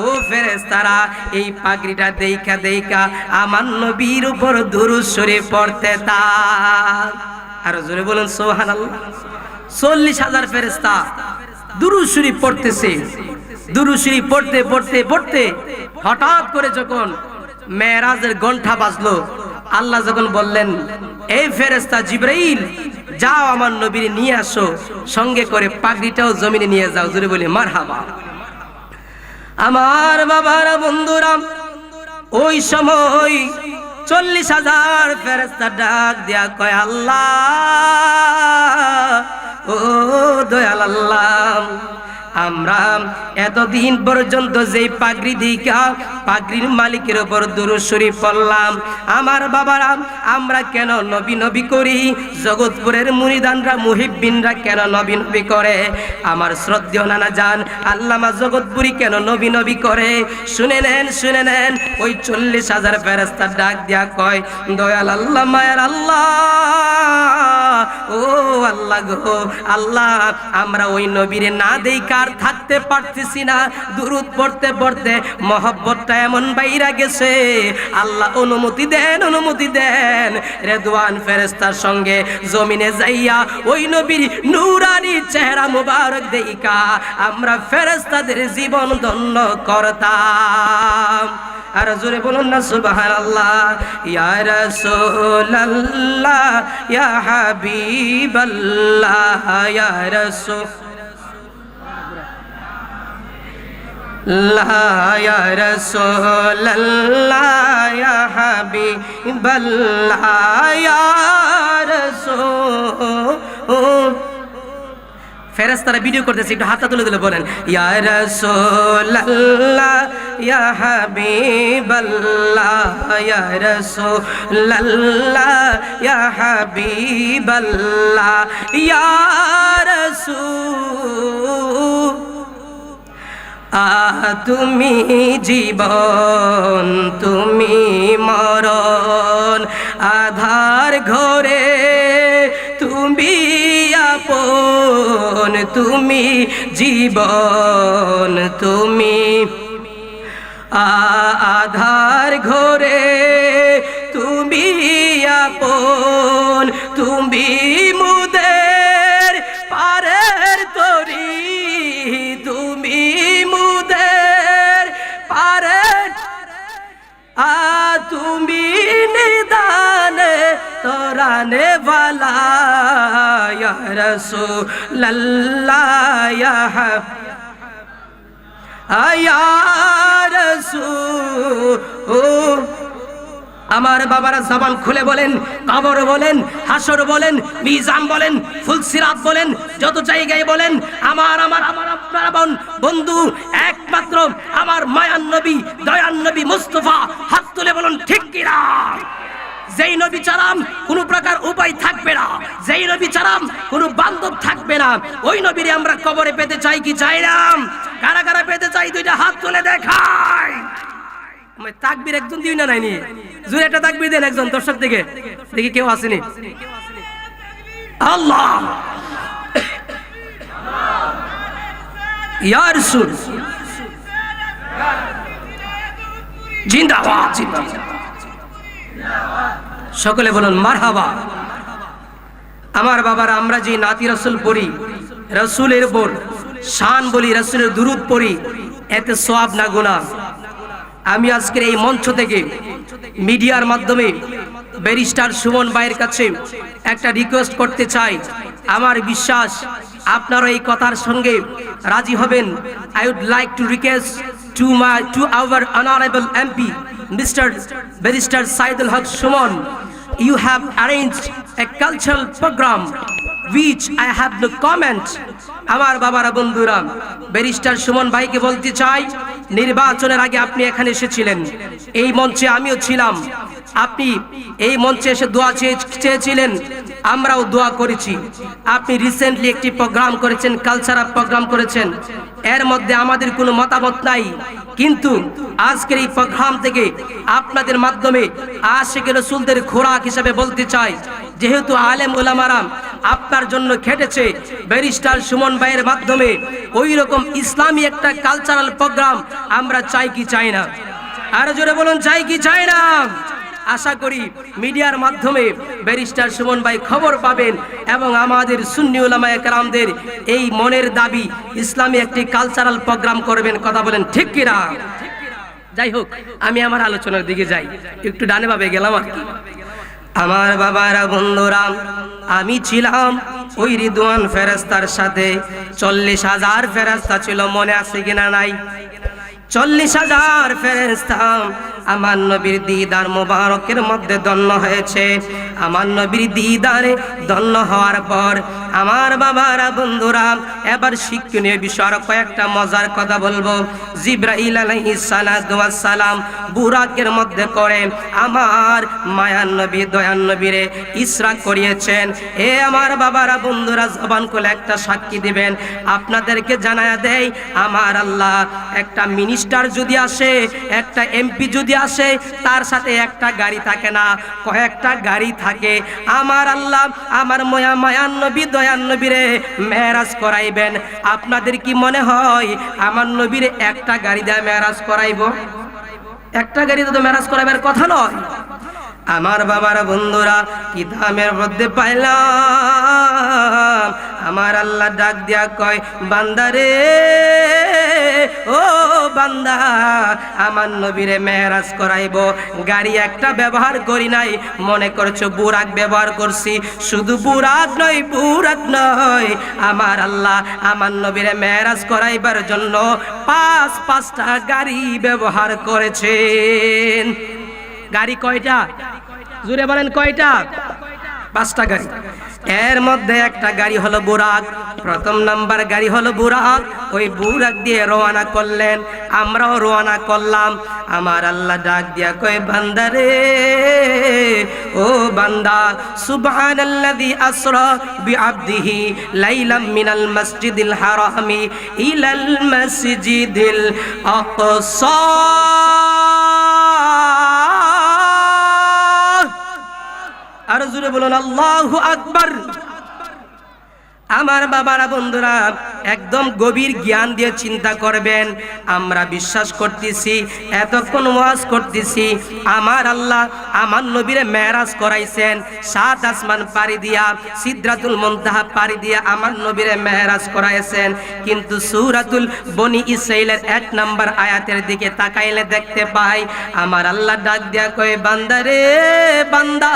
ও ফেরেশতারা, এই পাগড়িটা দেইখা দেইখা আমার নবীর উপর দুরূদ শরীফ পড়তে থাক। আর জোরে বলুন সুবহানাল্লাহ। 40,000 ফেরেশতা দুরূদ শরীফ পড়তেছে। দুরূদ শরীফ পড়তে পড়তে পড়তে হঠাৎ করে যখন মেরাজের ঘন্টা বাজলো, আল্লাহ যখন বললেন, এই ফেরেশতা জিবরাইল, যাও আমার নবীর নিয়ে আসো, সঙ্গে করে পাগড়িটাও জমিনে নিয়ে যাও। জোরে বলি মারহাবা। আমার বাবারা বন্ধুরা, ওই সময় 40,000 ফেরেশতা ডাক দিয়া কয়, আল্লাহ, ও দয়াল আল্লাহ, আমরা এতদিন পর্যন্ত যেই পাগড়ি দিকা পাগড়ির মালিকের উপর দুরূদ শরীফ পড়লাম, আমার বাবারা আমরা কেন নবী নবী করি? জগৎপুরের মুরিদানরা মুহিব্বিনরা কেন নবী নবী করে? আমার শ্রদ্ধেয় নানা জান আল্লামা জগৎপুরি কেন নবী নবী করে? শুনে নেন, শুনে নেন। ওই 40,000 ফেরেশতা ডাক দিয়া কয়, দয়াল আল্লাহ, মায়ের আল্লাহ, ও আল্লাহ গো আল্লাহ, আমরা ওই নবীরে না দেইখা আর থাকতে পারতেছি না, দুরূদ পড়তে পড়তে মহব্বতটা এমন বাইরা গেছে, আল্লাহ অনুমতি দেন, অনুমতি দেন, রেদওয়ান ফেরেশতার সঙ্গে জমিনে যাইয়া ওই নবীর নূরানি চেহারা মুবারক দেইখা আমরা ফেরেশতাদের জীবন ধন্য করতাম। আর জোরে বলুন না সুবহানাল্লাহ। ইয়া রাসূলুল্লাহ ইয়া হাবিবাল্লাহ ইয়া রাসূলুল্লাহ ইয়া রাসূলুল্লাহ ইয়া হাবিবাল্লাহ ইয়া রাসূল। ফেরেশতারা ভিডিও করতেছে, একটু হাতটা তুলে দিলে বলেন ইয়া রাসূলুল্লাহ ইয়া হাবিবাল্লাহ ইয়া রাসূলুল্লাহ ইয়া হাবিবাল্লাহ ইয়া রাসূল। তুমি জীবন তুমি মরণ, আধার ঘরে তুমি আপন, তুমি জীবন তুমি আধার ঘরে তুমি আপন, তুমি মুদের পারের তরি, তুমি মুদের পারের, তুমি নিদানে তোরানে वाला या रसूल अल्लाह या रसूल। আমার বাবারা জবান খুলে বলেন, কবর বলেন, হাসর বলেন, মিজান বলেন, ফুলসিরাত বলেন, যত জায়গায় বলেন, আমার আপনার বন্ধু একমাত্র আমার মায়ান নবী, দয়ান নবী মুস্তাফা। হাত তুলে বলুন ঠিক কিনা? যেই নবী চারাম কোনো প্রকার উপায় থাকবে না, যেই নবী চারাম কোনো বান্ধব থাকবে না, ওই নবীরে আমরা কবরে পেতে চাই কি চাই না? কারা কারা পেতে চাই দুইটা হাত তুলে দেখায়। তাকবীর একজন দিই না নাইনি, জোরে একটা তাকবীর দেন একজন দর্শক থেকে, দেখি কেউ আসেনি। আল্লাহ ইয়া রাসূল জিন্দাবাদ, জিন্দাবাদ। সকলে বলুন মারহাবা। আমার বাবারা, আমরা যে নাতি রাসূল পড়ি, রাসূলের উপর শান বলি, রাসূলের দুরূদ পড়ি, এতে সওয়াব না গুনাহ? আমি আজকের এই মঞ্চ থেকে মিডিয়ার মাধ্যমে ব্যারিস্টার সুমন ভাইয়ের কাছে একটা রিকোয়েস্ট করতে চাই। আমার বিশ্বাস আপনারা এই কথার সঙ্গে রাজি হবেন। I would like to request to our honorable MP Mr. Barrister Saidul Haq Suman, you have arranged a cultural program which I have no comment. আমার বাবারা বন্ধুরা, ব্যারিস্টার সুমন ভাইকে বলতে চাই, নির্বাচনের আগে আপনি এখানে এসেছিলেন, এই মঞ্চে আমিও ছিলাম, আপনি এই মঞ্চে এসে দোয়া চেয়েছিলেন, আমরাও দোয়া করেছি। আপনি রিসেন্টলি একটি প্রোগ্রাম করেছেন, কালচারাল প্রোগ্রাম করেছেন, এর মধ্যে আমাদের কোনো মতামত নাই, কিন্তু আজকের এই প্রোগ্রাম থেকে আপনাদের মাধ্যমে আশিক রাসূলদের খোরাক হিসেবে বলতে চাই, যেহেতু আলেম ওলামারা আপনার জন্য খেটেছে, ব্যারিস্টার সুমন ভাইয়ের মাধ্যমে ওই রকম ইসলামী একটা কালচারাল প্রোগ্রাম আমরা চাই কি চাই না? আর জোরে বলুন, চাই কি চাই না? আশা করি মিডিয়ার মাধ্যমে ব্যারিস্টার সুমন ভাই খবর পাবেন এবং আমাদের সুন্নি উলামায়ে কেরামদের এই মনের দাবি ইসলামী একটি কালচারাল প্রোগ্রাম করবেন। কথা বলেন ঠিক কি না? যাই হোক, আমি আমার আলোচনার দিকে যাই, একটু ডানে ভাবে গেলাম আর কি। আমার বাবারা বন্ধুরা, আমি ছিলাম ওই রিদওয়ান ফেরেশতার সাথে, 40,000 ফেরেশতা ছিল, মনে আছে কিনা নাই? 40,000 ফেরেশতা আমার নবীর দিদার মোবারকের মধ্যে দন্ন হয়েছে। আমার নবীর দিদারে দন্ন হওয়ার পর আমার বাবারা বন্ধুরা, এবার শিক্ষণীয় বিষয়ের কয়েকটা মজার কথা বলবো। জিবরাইল আলাইহিস সালাতু ওয়াস সালাম বুরাকের মধ্যে করে আমার মায়ান নবী দয়ান নবীরে ইসরা করিয়েছেন। এ আমার বাবারা বন্ধুরা, জবান খুলে একটা সাক্ষী দিবেন। আপনাদেরকে জানায়া দেই, আমার আল্লাহ একটা মিনিস্টার যদি আসে, একটা এমপি যদি আসে তার সাথে একটা গাড়ি থাকে না, কয়েকটা গাড়ি থাকে। আমার আল্লাহ আমার মায়ান নবী দয়ান নবীরে মেরাজ করাইবেন। আপনাদের কি মনে হয় আমার নবীরে একটা গাড়ি দিয়ে মেরাজ করাইব? একটা গাড়ি তো মেরাজ করাইবার কথা নয়। আমার বাবার বন্ধুরা, কিতাবের মধ্যে পাইলাম আমার আল্লাহ ডাক দিয়া কয়, বান্দারে ও বান্দা, আমার নবীরে মেরাজ করাইব। গাড়ি একটা ব্যবহার করি নাই, মনে করছো বুরাক ব্যবহার করছি। শুধু বুরাক নয়, আমার আল্লাহ আমার নবীরে মেরাজ করাইবার জন্য পাঁচটা গাড়ি ব্যবহার করেছেন। গাড়ি কয়টা? জোরে বলেন কয়টা? 5টা গাড়ি। এর মধ্যে একটা গাড়ি হলো বুরাক। প্রথম নাম্বার গাড়ি হলো বুরাক। ওই বুরাক দিয়ে রওনা করলেন, আমরাও রওনা করলাম। আমার আল্লাহ ডাক দিয়া কয়, বান্দারে ও বান্দা, সুবহানাল্লাযী আসরা বিআবদিহি লাইলাম মিনাল মাসজিদিল হারামি ইলাল মাসজিদিল আকসা। আর জোরে বলুন আল্লাহু আকবার। আমার বাবারা বন্ধুরা, একদম গভীর জ্ঞান দিয়ে চিন্তা করবেন। আমরা বিশ্বাস করতেছি, এতক্ষণ ওয়াজ করতেছি, আমার আল্লাহ আমার নবীরে মেরাজ করাইছেন। 7 আসমান পাড়ি দিয়া, সিদরাতুল মুনতাহা পাড়ি দিয়া আমার নবীরে মেরাজ করাইছেন। কিন্তু সূরাতুল বনি ইসরাঈলের 1 নম্বর আয়াতের দিকে তাকাইলে দেখতে পাই আমার আল্লাহ ডাক দিয়া কয়, বান্দারে বান্দা,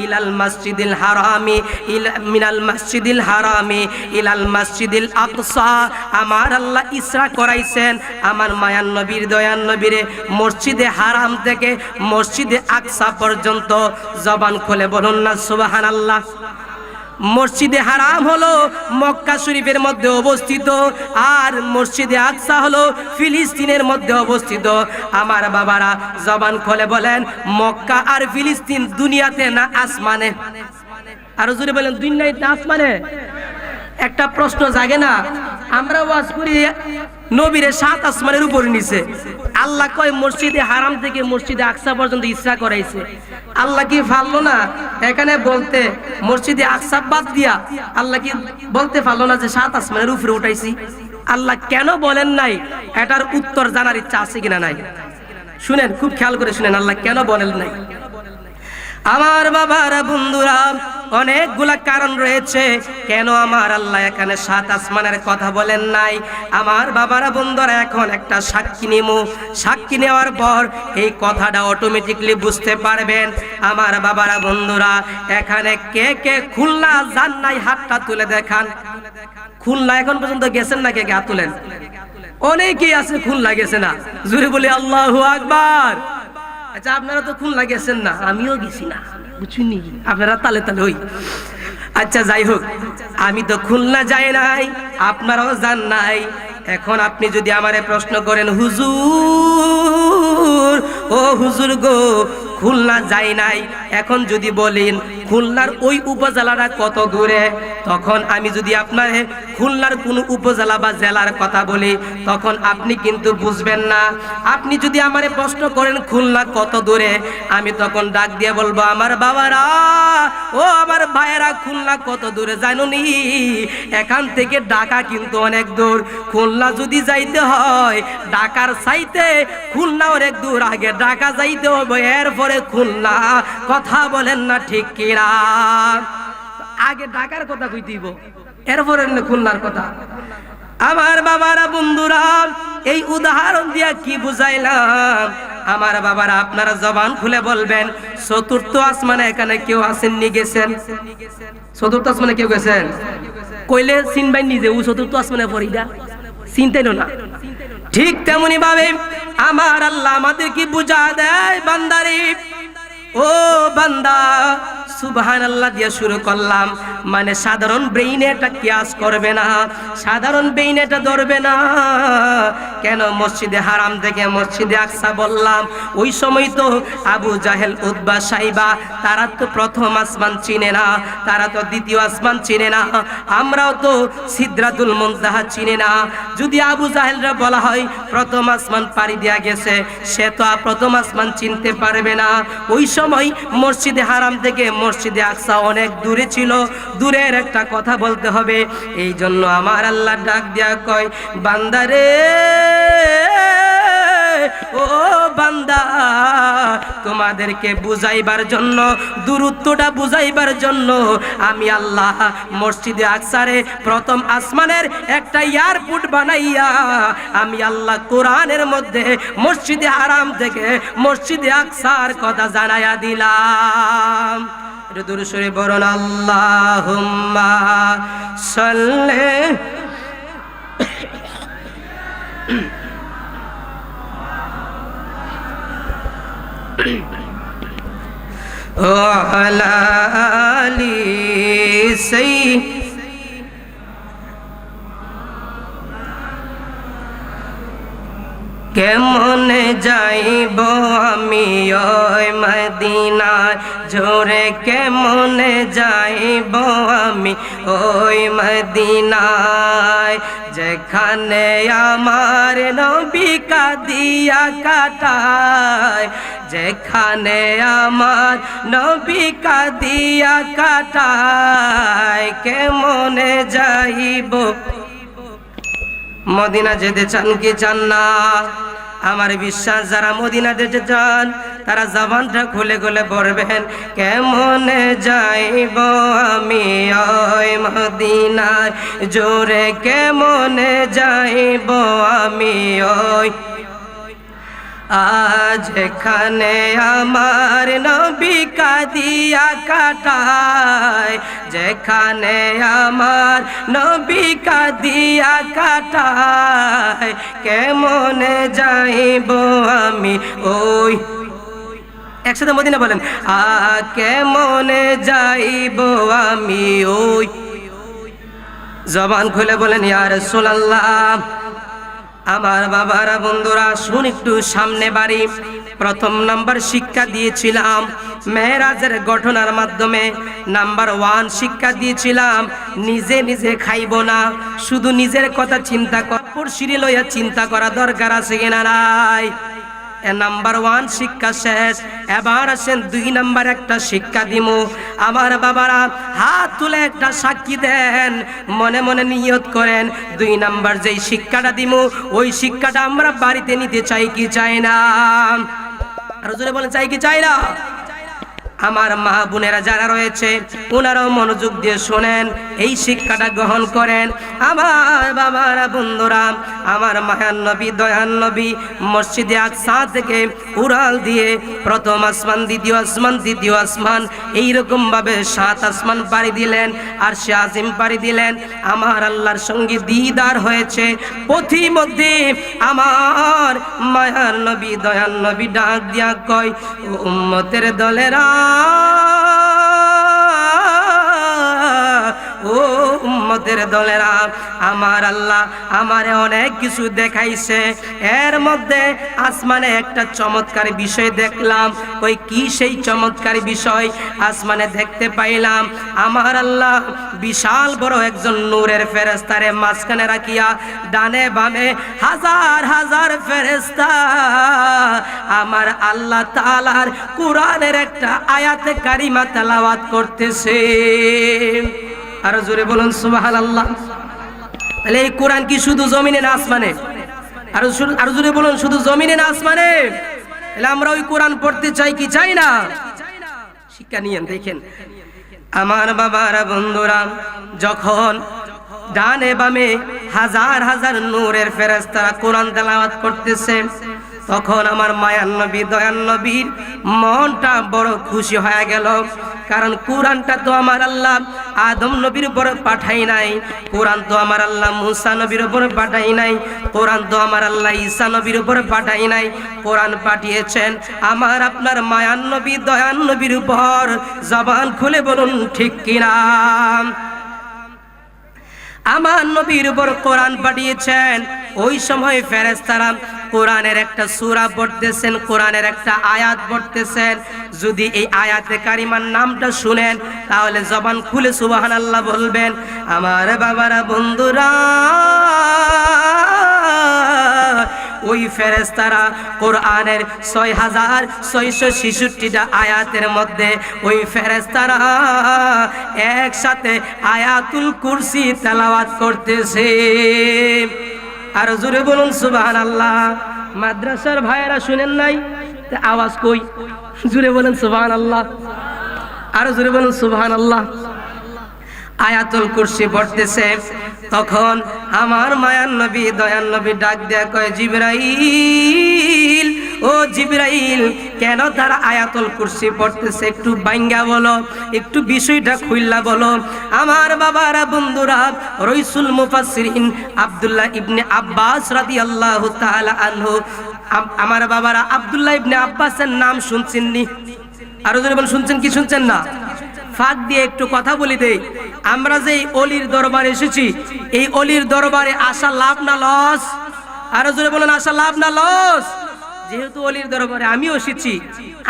ইলাল মাসজিদিল হারামি মিনাল মাসজিদিল হারামি ইলাল মাসজিদিল আকসা। আমার আল্লাহ ইসরা করাইছেন আমার মায়ান নবীর দয়ান নবীরে মসজিদে হারাম থেকে মসজিদে আকসা পর্যন্ত। জবান খুলে বলুন না সুবহানাল্লাহ। মসজিদে হারাম হলো মক্কা শরীফের মধ্যে অবস্থিত, আর মসজিদে আকসা হলো ফিলিস্তিনের মধ্যে অবস্থিত। আমার বাবারা জবান খুলে বলেন, মক্কা আর ফিলিস্তিন দুনিয়াতে না আসমানে? আরো জোরে বলেন, দুনিয়াতে না আসমানে? একটা প্রশ্ন জাগে না? আমরা ওয়াজ করি নবীরে 7 আসমানের উপরে নিছে। আল্লাহ কয় মসজিদে হারাম থেকে মসজিদে আকসা পর্যন্ত ইসরা করাইছে। আল্লাহ কি পারলো না এখানে বলতে মসজিদে আকসা বাদ দিয়া? আল্লাহ কি বলতে পারলো না যে 7 আসমানের উপরে উঠাইছি? আল্লাহ কেন বলেন নাই? এটার উত্তর জানার ইচ্ছা আছে কিনা নাই? শুনেন, খুব খেয়াল করে শুনেন, আল্লাহ কেন বলেন নাই। আমার বাবারা বন্ধুরা, অনেকগুলা কারণ রয়েছে কেন আমার আল্লাহ এখানে 7 আসমানের কথা বলেন নাই। আমার বাবারা বন্ধুরা, এখন একটা সাক্ষী নিব। সাক্ষী নেওয়ার পর এই কথাটা অটোমেটিকলি বুঝতে পারবেন। আমার বাবারা বন্ধুরা, এখানে কে কে খুলনা যান নাই? হাতটা তুলে দেখান। খুলনা এখন পর্যন্ত গেছেন না? কে কে হাত তুলেন। অনেকেই আছে খুলনা গেছে না। জোরে বলি আল্লাহু আকবার। আচ্ছা, আপনারা তো খুলনা গেছেন না, আমিও গেছি না, বুঝুনি? আপনারা তালে তালে হই। আচ্ছা যাই হোক, আমি তো খুলনা যাই নাই, আপনারাও যান নাই। এখন আপনি যদি আমারে প্রশ্ন করেন, হুজুর ও হুজুর গো, খুলনা যাই নাই, এখন যদি বলেন খুলনার ওই উপজেলাটা কত দূরে, তখন আমি যদি আপনার খুলনার কোন উপজেলা বা জেলার কথা বলি, তখন আপনি কিন্তু বুঝবেন না। আপনি যদি আমারে প্রশ্ন করেন খুলনা কত দূরে, আমি তখন ডাক দিয়ে বলবো, আমার বাবারা ও আমার ভাইয়েরা, খুলনা কত দূরে জানুনি? এখান থেকে ঢাকা কিন্তু অনেক দূর। খুলনা যদি যাইতে হয় ঢাকার চাইতে খুলনা অনেক দূর, আগে ঢাকা যাইতে হবে, এরপরে খুলনা। কথা বলেন না ঠিক কিনা? আগে ঢাকার কথা কইতেইব, এরপরে খুলনার কথা। আমার বাবারা বন্ধুরা, এই উদাহরণ দিয়া কি বুঝাইলাম? আমার বাবারা, আপনারা জবান খুলে বলবেন, 4র্থ আসমানে এখানে কেউ আসেননি? গেছেন? 4র্থ আসমানে কেউ গেছেন? কইলে চিনবাই নিজে ও 4র্থ আসমানে পড়িয়া চিনতেন না। ঠিক তেমনি ভাবে আমার আল্লাহ আমাদের কি বুঝা দেয়, বান্দারে ও বান্দা, সুবহানাল্লাহ দিয়ে শুরু করলাম, মানে সাধারণ ব্রেইনে এটা কিয়াস করবে না, সাধারণ ব্রেইনে এটা ধরবে না। কেন মসজিদে হারাম থেকে মসজিদে আকসা বললাম? ওই সময় তো আবু জাহেল, উতবা, সাইবা তারা তো প্রথম আসমান চিনে না, তারা তো দ্বিতীয় আসমান চিনে না, আমরাও তো সিদরাতুল মুনতাহা চিনে না। যদি আবু জাহেলরা বলা হয় প্রথম আসমান পাড়ি দেয়া গেছে, সে তো প্রথম আসমান চিনতে পারবে না। ওই সময় মসজিদে হারাম থেকে মসজিদে আকসা অনেক দূরে ছিল, দূরের একটা কথা বলতে হবে। এই জন্য আমার আল্লাহ ডাক দিয়া কয়, বান্দারে ও বান্দা, তোমাদেরকে বুঝাইবার জন্য, দূরত্বটা বুঝাইবার জন্য আমি আল্লাহ মসজিদে আকসারে প্রথম আসমানের একটা এয়ারপোর্ট বানাইয়া আমি আল্লাহ কোরআনের মধ্যে মসজিদে হারাম থেকে মসজিদে আকসার কথা জানাইয়া দিলাম। এটা দূরে সরে বলুন আল্লাহুম্মা সাল্লি আলা আলি সাইয়্যিদ কেমনে যাইব আমি ওই মদিনায়, জোরে কেমনে যাইব আমি ওই মদিনায়, যেখানে আমার নবী কাঁদিয়া কাটায়, যেখানে আমার নবী কাঁদিয়া কাটায়, কেমনে যাইব। মদিনা যেতে চান কি চান না? আমার বিশ্বাস যারা মদিনা যেতে চান তারা জবানটা খুলে খুলে পড়বেন, কেমনে যাইব আমি ওই মদিনায়, জোরে কেমনে যাইব আমি ওই। আজ এখানে আমার নবী কাঁদিয়া কাটায়, যেখানে আমার নবী কাঁদিয়া কাটায়, কেমনে যাইব আমি ওই। একসাথে মদিনা বলেন, কেমনে যাইব আমি ওই। জবান খুলে বলেন ইয়া রাসূলুল্লাহ। আমার বাবারা, বন্ধুরা, শুন একটু, সামনে বাড়ি। প্রথম নাম্বার শিক্ষা দিয়েছিলাম মেরাজের ঘটনার মাধ্যমে। নাম্বার 1 শিক্ষা দিয়েছিলাম, নিজে নিজে খাইব না, শুধু নিজের কথা চিন্তা কর, পড়শিরে লইয়া চিন্তা করা দরকার আছে কিনা নাই। নাম্বার 1 শিক্ষা শেষ। এবার আসেন 2 নাম্বার একটা শিক্ষা দিমু। আমার বাবারা, হাত তুলে একটা সাক্ষী দেন, মনে মনে নিয়ত করেন 2 নাম্বার যেই শিক্ষাটা দিমু ওই শিক্ষাটা আমরা বাড়িতে নিতে চাই কি চাই না? আর জোরে বলেন, চাই কি চাই না? আমার মা বোনেরা যারা রয়েছে ওনারাও মনোযোগ দিয়ে শোনেন, এই শিক্ষাটা গ্রহণ করেন। আমার বাবারা, বন্ধুরা, আমার মায়ান নবী, দয়ান নবী মসজিদে আকসা থেকে উড়াল দিয়ে প্রথম আসমান, দ্বিতীয় আসমান, তৃতীয় আসমান, এইরকম ভাবে 7 আসমান পাড়ি দিলেন, আর সে আজিম পাড়ি দিলেন। আমার আল্লাহর সঙ্গে দিদার হয়েছে। পথিমধ্যে আমার মায়ার নবী, দয়ান নবী ডাক দিয়া কয়, উম্মতের দলেরা, ও উম্মতের দলেরা, আমার আল্লাহ আমারে অনেক কিছু দেখাইছে, এর মধ্যে আসমানে একটা চমৎকার বিষয় দেখলাম। ওই কি সেই চমৎকার বিষয়? আসমানে দেখতে পাইলাম আমার আল্লাহ বিশাল বড় একজন নূরের ফেরেশতারে মাঝখানে রাখিয়া ডানে বামে হাজার হাজার ফেরেশতা আমার আল্লাহ তাআলার কোরআনের একটা আয়াতে কারিমা তেলাওয়াত করতেছে। আর জোরে বলুন সুবহানাল্লাহ। তাহলে এই কোরআন কি শুধু জমিনে না আসমানে? আর জোরে বলুন, শুধু জমিনে না আসমানে? তাহলে আমরা ওই কোরআন পড়তে চাই কি চাই না? শিক্ষা নিয়েন। দেখেন আমার বাবারা, বন্ধুরা, যখন ডানে বামে হাজার হাজার নূরের ফেরেশতারা কোরআন তেলাওয়াত করতেছে, তখন আমার মায়ার নবী দয়ার নবীর মনটা বড় খুশি হয়ে গেল। কারণ কোরআনটা তো আমার আল্লাহ আদম নবীর উপর পাঠাই নাই, কোরআন তো আমার আল্লাহ মুসা নবীর উপর পাঠাই নাই, কোরআন তো আমার আল্লাহ ঈসা নবীর উপর পাঠাই নাই, কোরআন পাঠিয়েছেন আমার আপনার মায়ার নবী দয়ার নবীর উপর। জবান খুলে বলুন ঠিক কিনা? আমার নবীর উপর কোরআন পাঠিয়েছেন। ওই সময় ফেরেশতারা কোরআনের একটা সূরা পড়তেছেন, কোরআনের একটা আয়াত পড়তেছেন। যদি এই আয়াতে কারিমার নামটা শুনেন তাহলে জবান খুলে সুবহানাল্লাহ বলবেন। আমার বাবারা বন্ধুরা, ওই ফেরেশতারা কোরআনের 6666টা আয়াতের মধ্যে ওই ফেরেশতারা একসাথে আয়াতুল কুরসি তেলাওয়াত করতেছে। আর জোরে বলুন সুবহানাল্লাহ। মাদ্রাসার ভাইয়েরা শুনেন নাই? আওয়াজ কই? জোরে বলেন সুবহানাল্লাহ। আর জোরে বলুন সুবহানাল্লাহ। আয়াতুল কুরসি পড়তেছে। তখন আমার মায়ার নবী দয়ার নবী ডাক দেয়া কয়, জিবরাইল, ও জিবরাইল, কেন তারা আয়াতুল কুরসি পড়তেছে একটু বাইঙ্গা বলো, একটু বিষয়টা খুইল্লা বলো। আমার বাবারা বন্ধুরা, রাইসুল মুফাসসিরিন আব্দুল্লাহ ইবনে আব্বাস রাদিয়াল্লাহু তাআলা আনহু, আমার বাবারা আব্দুল্লাহ ইবনে আব্বাসের নাম শুনছেন নি? আরো জোরে বলেন, শুনছেন কি শুনছেন না? ফাঁক দিয়ে একটু কথা বলি দেই। আমরা যে অলির দরবারে এসেছি, এই অলির দরবারে আসা লাভ না লস? আরো জোরে বলেন, আসা লাভ না লস? যেহেতু অলির দরবারে আমিও এসেছি,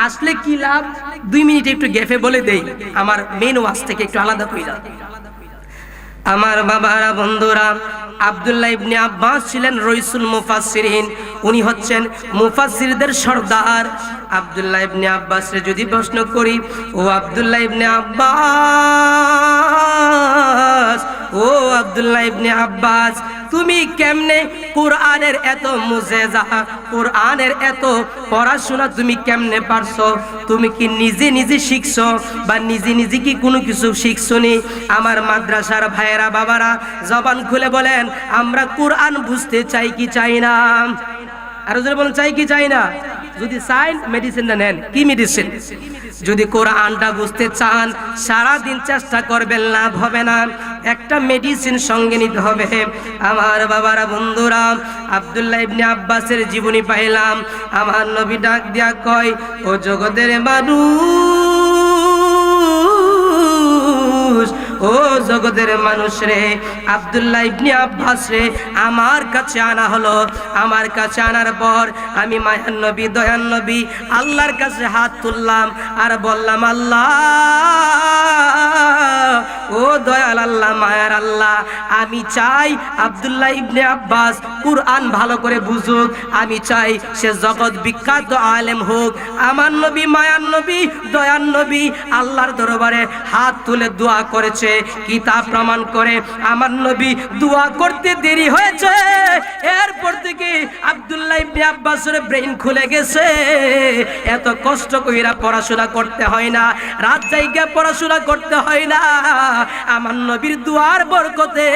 আসলে কি লাভ 2 মিনিট একটু গ্যাপে বলে দেই, আমার মেন ওয়াজ থেকে একটু আলাদা কইরা। আমার বাবারা বন্ধুরা, আব্দুল্লাহ ইবনে আব্বাস ছিলেন রাইসুল মুফাসসিরিন, উনি হচ্ছেন মুফাসসিরদের সর্দার। আব্দুল্লাহ ইবনে আব্বাসরে যদি প্রশ্ন করি, ও আব্দুল্লাহ ইবনে আব্বাস, ও আব্দুল্লাহ ইবনে আব্বাস, তুমি কেমনে কোরআনের এত মুজেজা, কোরআনের এত পড়াশোনা তুমি কেমনে পারছো? তুমি কি নিজে নিজে শিখছো বা নিজে নিজে কি কোনো কিছু শিখছো নি? আমার মাদ্রাসার ভাইয়েরা বাবারা জবান খুলে বলেন, আমরা কোরআন বুঝতে চাই কি চাই না? আর যদি বলেন চাই কি চাই না? যদি চাইন মেডিসিনটা নেন। কি মেডিসিন? যদি কোরআনটা বুঝতে চান সারা দিন চেষ্টা করবেন, লাভ হবে না, একটা মেডিসিন সঙ্গে নিতে হবে। আমার বাবারা বন্ধুরা, আব্দুল্লাহ ইবনে আব্বাসের জীবনী পাইলাম। আমার নবী ডাক দিয়া কয়, ও জগতের মানুষ, ও জগতের মানুষ রে, আব্দুল্লাহ ইবনে আব্বাস রে আমার কাছে আনা হলো। আমার কাছে আনার পর আমি মায়ার নবী দয়ার নবী আল্লাহর কাছে হাত তুললাম আর বললাম, আল্লাহ, ও দয়াল আল্লাহ, মায়ার আল্লাহ, আমি চাই আব্দুল্লাহ ইবনে আব্বাস কুরআন ভালো করে বুঝুক, আমি চাই সে জগৎ বিখ্যাত আলেম হোক। আমার নবী মায়ার নবী দয়ার নবী আল্লাহর দরবারে হাত তুলে দোয়া করেছে। কিতাব প্রমাণ করে আমার নবী দোয়া করতে দেরি হয়েছে, এরপর থেকে আব্দুল্লাহ ইবনে আব্বাসের ব্রেইন খুলে গেছে। এত কষ্ট কইরা পড়াশোনা করতে হয় না, রাত জায়গা পড়াশোনা করতে হয় না। আমার নবীর দুয়ার বরকতে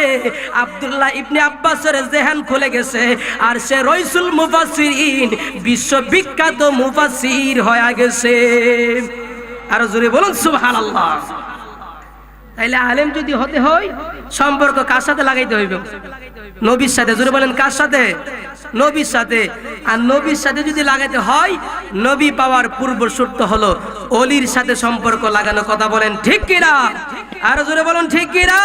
আব্দুল্লাহ ইবনে আব্বাসের জেহান খুলে গেছে, আর সে রাইসুল মুফাসসিরিন, বিশ্ববিখ্যাত মুফাসসির হয়ে গেছে। আর জোরে বলুন সুবহানাল্লাহ। তাইলে আলেম যদি হতে হয় সম্পর্ক কার সাথে লাগাইতে হইবে? নবীর সাথে। জোরে বলেন, কার সাথে? নবীর সাথে। আর নবীর সাথে যদি লাগাইতে হয়, নবী পাওয়ার পূর্ব শর্ত হলো অলির সাথে সম্পর্ক লাগানো। কথা বলেন ঠিক কিনা? আর জোরে বলুন ঠিক কিনা?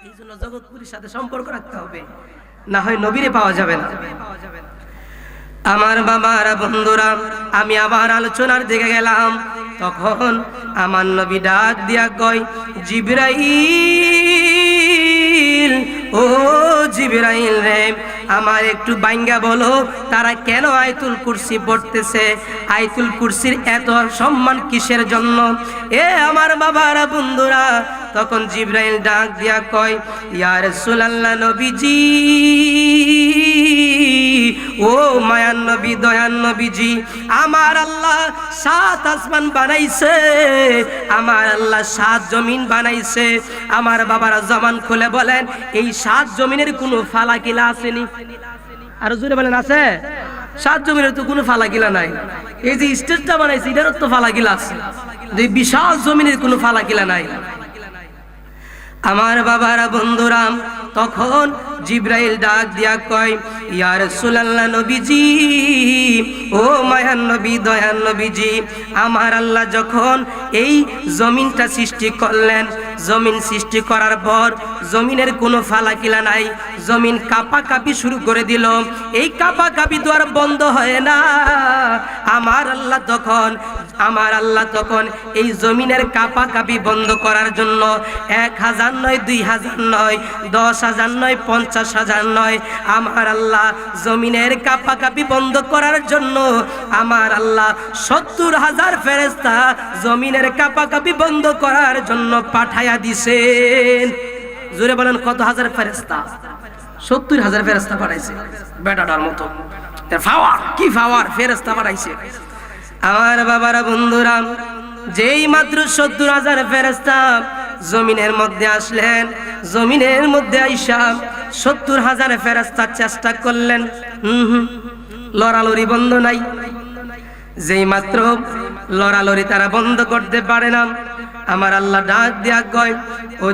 এই জন্য জগৎপুরীর সাথে সম্পর্ক রাখতে হবে, না হয় নবীরে পাওয়া যাবে না। আমার বাবারা বন্ধুরা, আমি আবার আলোচনার দিকে গেলাম। তখন আমার নবী ডাক দিয়া কয়, জিবরাইল, ও জিবরাইল রে, আমার একটু বাইঙ্গা বলো, তারা কেন আয়াতুল কুরসি পড়তেছে? আয়াতুল কুরসির এত সম্মান কিসের জন্য? এ আমার বাবারা বন্ধুরা, তখন জিবরাইল ডাক দিয়া কয়, ইয়া রাসূলুল্লাহ, নবীজি, ও মায়ার নবী দয়ার নবীজি, আমার আল্লাহ 7 আসমান বানাইছে, আমার আল্লাহ 7 জমিন বানাইছে। আমার বাবারা জবান খুলে বলেন, এই 7 জমিনের কোনো ফালাকিলা আসেনি? আর জোরে বলেন, আছে? সাত জমিনের তো কোনো ফালাকিলা নাই। এই যে স্টেজটা বানাইছে এটারও তো ফালাকিলা আছে, যে বিশাল জমিনের কোনো ফালাকিলা নাই। আমার বাবারা বন্ধুরা, তখন জিব্রাইল ডাক দিয়া কয়, ইয়া রাসূলুল্লাহ নবীজি, ও মায়ান নবী, দয়ান নবীজি, আমার আল্লাহ যখন এই জমিনটা সৃষ্টি করলেন, জমিন সৃষ্টি করার পর জমিনের কোনো ফালাকিলা নাই, জমিন কাঁপাকাঁপি শুরু করে দিল। এই কাঁপাকাঁপি তো আর বন্ধ হয় না। আমার আল্লাহ তখন এই জমিনের কাঁপাকাঁপি বন্ধ করার জন্য 1000 নয়, 2000 নয়, 10,000 নয়, 50,000 নয়, আমার আল্লাহ জমিনের কাঁপাকাঁপি বন্ধ করার জন্য আমার আল্লাহ 70,000 ফেরেশতা জমিনের কাঁপাকাঁপি বন্ধ করার জন্য পাঠায়া দিছেন। জোরে বলেন কত হাজার ফেরেশতা? 70,000 ফেরেশতা পাঠাইছে। বেটাটার মতো কি পাওয়ার ফেরেশতা পাঠাইছে। আমার বাবারা বন্ধুরা, যেই মাত্র 70,000 ফেরেশতা জমিনের মধ্যে আসলেন, জমিনের মধ্যে আইসা 70,000 ফেরেশতা চেষ্টা করলেন, লড়ালড়ি বন্ধ নাই। যেই মাত্র লড়ালড়ি তারা বন্ধ করতে পারে না, আমার আল্লাহ ডাক দিয়া কয়, ও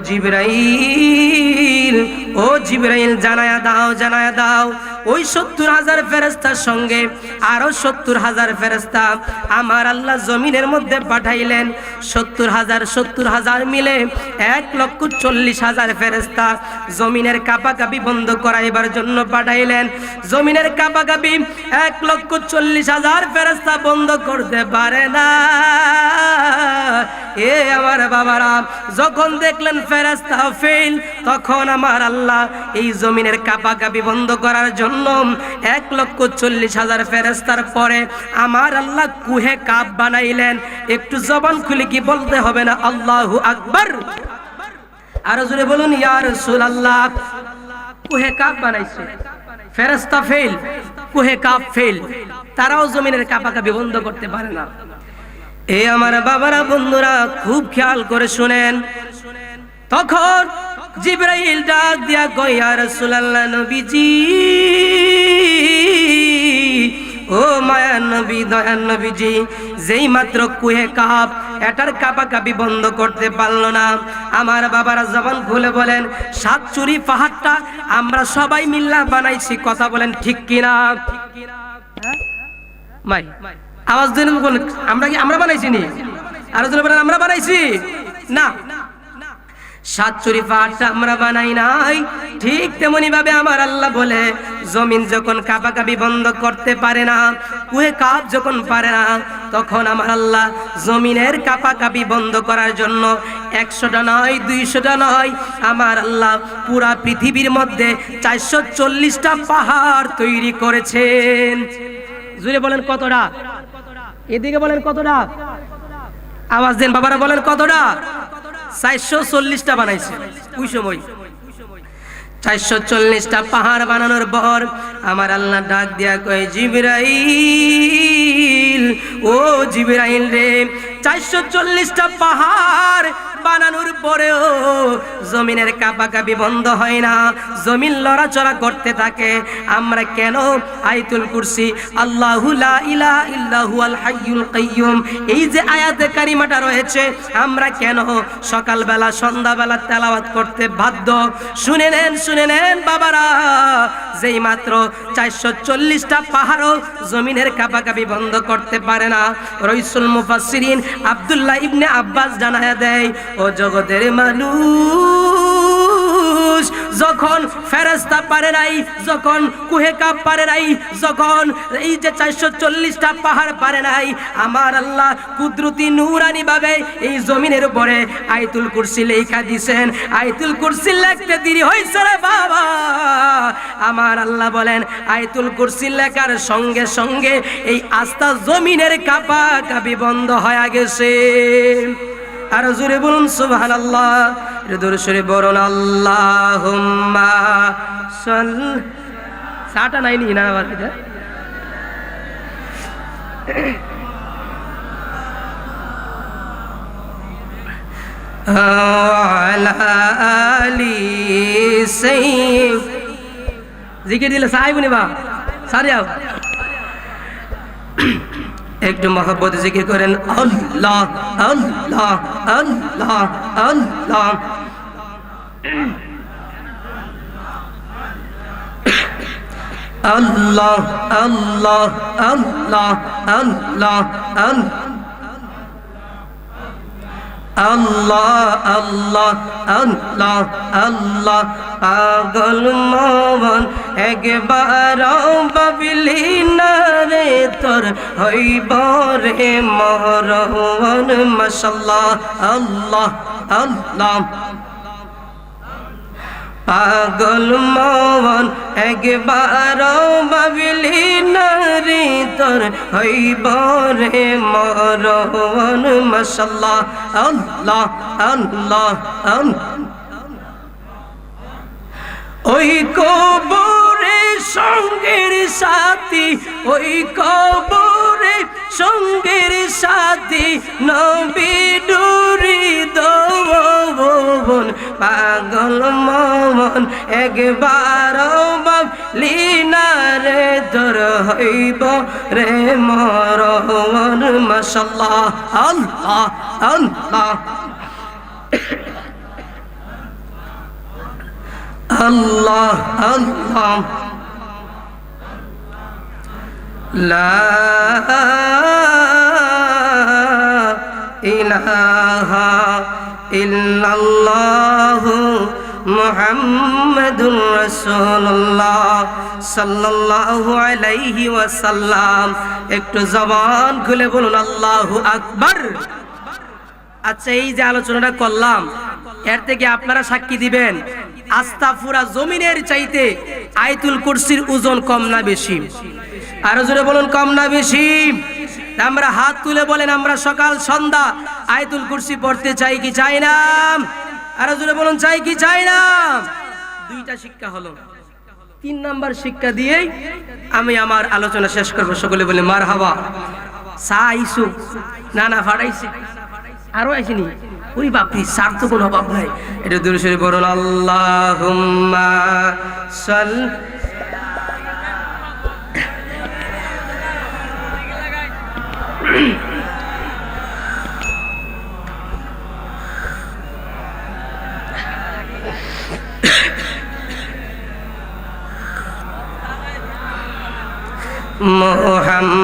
জিবরাইল জানায়া দাও ওই 70,000 ফেরেশতার সঙ্গে আরো 70,000 ফেরেশতা আমার আল্লাহ জমিনের মধ্যে পাঠাইলেন। 70,000 মিলে 1,40,000 ফেরেশতা জমিনের কাঁপাকাঁপি বন্ধ করাইবার জন্য পাঠাইলেন। জমিনের কাঁপাকাঁপি 1,40,000 ফেরেশতা বন্ধ করতে পারে না। এ আমার বাবারা, যখন দেখলেন ফেরেশতা ফেল, তখন আমার আল্লাহ এই জমিনের কাঁপাকাঁপি বন্ধ করার জন্য 1,40,000 ফেরেশতার পরে আমার আল্লাহ কুহে কাপ বানাইলেন। একটু জবান খুলে কি বলতে হবে না আল্লাহু আকবার? আর জোরে বলুন ইয়া রাসূলুল্লাহ। কুহে কাপ বানাইছে, ফেরেশতা ফেল, কুহে কাপ ফেল, তারাও জমিনের কাঁপাকাঁপি বন্ধ করতে পারে না। এই আমার বাবারা বন্ধুরা, খুব খেয়াল করে শুনেন। তখন জিবরাইল ডাক দিয়া কয়, ইয়া রাসূলুল্লাহ নবীজি, ও মায়ান নবী, দয়ান নবীজি, যেই মাত্র কুহে কাপ এটার কাঁপাকাঁপি বন্ধ করতে পারলো না। আমার বাবারা জবান খুলে বলেন, সাতচুরি পাহাড়টা আমরা সবাই মিল্লা বানাইছি, কথা বলেন ঠিক কিনা? মাই আওয়াজ দেন, আমরা বানাইছি নি? আর বলেন আমরা বানাইছি না। সাতচুরি পাহাড়টা আমরা বানাই নাই। ঠিক তেমনি ভাবে আমার আল্লাহ বলে, জমিন যখন কাঁপাকাঁপি বন্ধ করতে পারে না, কুহে কাপ যখন পারে না, তখন আমার আল্লাহ জমিনের কাঁপাকাঁপি বন্ধ করার জন্য 100টা নয়, 200টা নয়, আমার আল্লাহ পুরা পৃথিবীর মধ্যে 440টা পাহাড় তৈরি করেছেন। জুড়ে বলেন কতটা? এদিকে বলেন কতটা? আওয়াজ দেন বাবারা, বলেন কতটা? 440টা বানাইছে ওই সময়। 440টা পাহাড় বানানোর পর আমার আল্লাহ ডাক দিয়া কয়, জিবরাইল, ও জিবরাইল রে, 440টা পাহাড় বানানোর পরেও জমিনের কাঁপাকাঁপি বন্ধ হয় না, জমিন লড়াচড়া করতে থাকে। আমরা কেন আয়াতুল কুরসি, আল্লাহু লা ইলাহা ইল্লা হুয়াল হাইয়ুল কাইয়্যুম, এই যে আয়াতে কারিমাটা রয়েছে, আমরা কেন সকালবেলা সন্ধ্যাবেলা তেলাওয়াত করতে বাধ্য? শুনে নেন বাবারা, যেই মাত্র 440টা পাহাড়ও জমিনের কাঁপাকাঁপি বন্ধ করতে পারে না। রাইসুল মুফাসসিরিন আব্দুল্লাহ ইবনে আব্বাস জানায়া দেয়, ও জগতের মানুষ, যখন ফেরেশতা পারে নাই, যখন কুহে কাপ পারে নাই, যখন এই যে 440টা পাহাড় পারে নাই, আমার আল্লাহ কুদরতি নূরানি ভাবে এই জমিনের উপরে আয়াতুল কুরসি লেখা দিয়েছেন। আয়াতুল কুরসি লিখতে দেরি হইছে রে বাবা। আমার আল্লাহ বলেন, আয়াতুল কুরসি লেখার সঙ্গে সঙ্গে এই আস্তা জমিনের কাঁপাকাঁপি বন্ধ হয়ে গেছে। আর জোরে বলুন সুবহানাল্লাহ, জোরে সরে বলুন আল্লাহুম্মা সাল্লি। সাটা নাই নি না আবার এটা আলা আলি সাইয়্যিদ জিকির দিলে সাহেব নিবা সারিয়াও একটু মহব্বত জিকির করেন আল্লাহ আল্লাহ আল্লাহ আল্লাহ। আল্লাহ আল্লাহ আল্লাহ আল্লাহ আল্লাহ আল্লাহ আল্লাহ আল্লাহ। পাগল মন একবার ভাবিলি না রে তোর হইব রে মরণ। মাশাআল্লাহ আল্লাহ আল্লাহ। পাগল মন একবার ভাবিলি না রে তোর হইব রে মরণ। মাশাআল্লাহ আল্লাহ আল্লাহ আল্লাহ। ওই কবরে সঙ্গের সাথী, ওই কবরে সঙ্গের সাথী নবী ডুরি দোবন। পাগল মন একবার ভাবলি না রে তোর হইব রে মরণ। মাশাআল্লাহ আল্লাহ আল্লাহ। আল্লাহ আল্লাহ। লা ইলাহা ইল্লাল্লাহু মুহাম্মাদুর রাসূলুল্লাহ সাল্লাল্লাহু আলাইহি ওয়াসাল্লাম। একটু জবান খুলে বলুন আল্লাহু আকবার। আচ্ছা, এই যে আলোচনাটা করলাম এর থেকে আপনারা সাক্ষী দিবেন আস্তাগফিরুল্লাহ জমিনের চাইতে আয়াতুল কুরসির ওজন কম না বেশি? আরো জোরে বলুন, কম না বেশি? আমরা হাত তুলে বলেন আমরা সকাল সন্ধ্যা আয়াতুল কুরসি পড়তে চাই কি চাই না? আরো জোরে বলুন, চাই কি চাই না? দুইটা শিক্ষা হলো। 3 নাম্বার শিক্ষা দিয়েই আমি আমার আলোচনা শেষ করব। সকলে বলে মারহাবা। সাইসু না না ফাড়াইছি আরো আইসিনি। ওই বাপরি সার তো কোনো অভাব নাই। এটা দূরে সরে বলুন আল্লাহুম্মা সাল্লি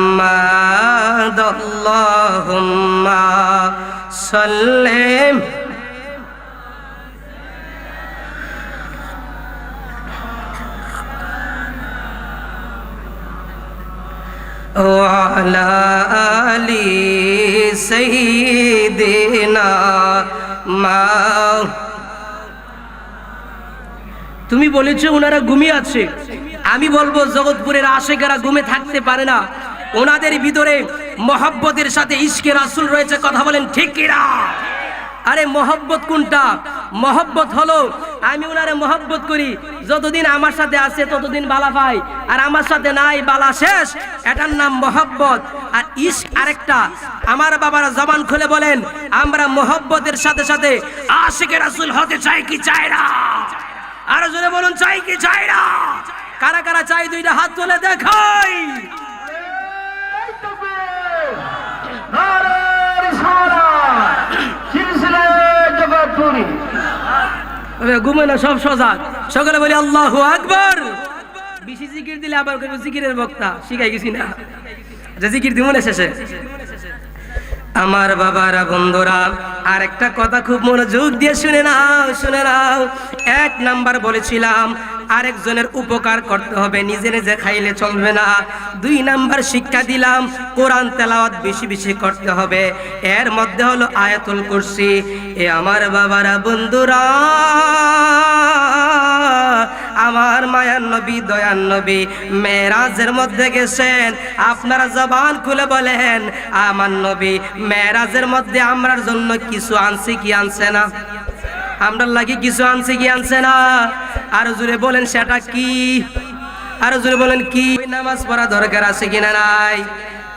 মুহাম্মাদ আল্লাহুম্মা সাল্লি ওয়ালা আলি সাইয়্যিদিনা মা। তুমি বলেছো ওনারা ঘুমিয়ে আছে, আমি বলবো জগৎপুরের আশেকেরা ঘুমে থাকতে পারে না। ওনাদের ভিতরে মহব্বতের সাথে ইশকে রাসূল রয়েছে। কথা বলেন ঠিক কিনা? আরে মহব্বত কোনটা? মহব্বত হলো আমি ওনারে মহব্বত করি, যতদিন আমার সাথে আছে ততদিন বালা পাই, আর আমার সাথে নাই বালা শেষ। এটার নাম মহব্বত। আর ইশক আরেকটা। আমার বাবারা জবান খুলে বলেন আমরা মহব্বতের সাথে সাথে আশিকে রাসূল হতে চাই কি চাই না? আরো জোরে বলুন, চাই কি চাই না? কারা কারা চাই দুইটা হাত তুলে দেখাই। ঘুমে না সব সজাগ। সকালে বলি আল্লাহু আকবার। বেশি জিকির দিলে আবার জিকিরের বক্তা শিখাই গেছি না। জিকির দিব না শেষে। আমার বাবারা বন্ধুরা আর একটা কথা খুব মনোযোগ দিয়ে শুনে নাও, শুনে নাও। 1 নাম্বার বলেছিলাম আরেকজনের উপকার করতে হবে, নিজে নিজে খাইলে চলবে না। 2 নাম্বার শিক্ষা দিলাম কোরআন তেলাওয়াত বেশি বেশি করতে হবে। এর মধ্যে হলো আয়াতুল কুরসি। এ আমার বাবারা বন্ধুরা, আমার মায়ার নবী দয়ার নবী মেরাজের মধ্যে গেছেন। আপনারা জবান খুলে বলেন আমার নবী মেরাজের মধ্যে আমরার জন্য কিছু আনছে কি আনছে না? আমরার লাগি কিছু আনছে কি আনছে না? আর জোরে বলেন সেটা কি? আর জোরে বলেন কি? নামাজ পড়া দরকার আছে কিনা নাই?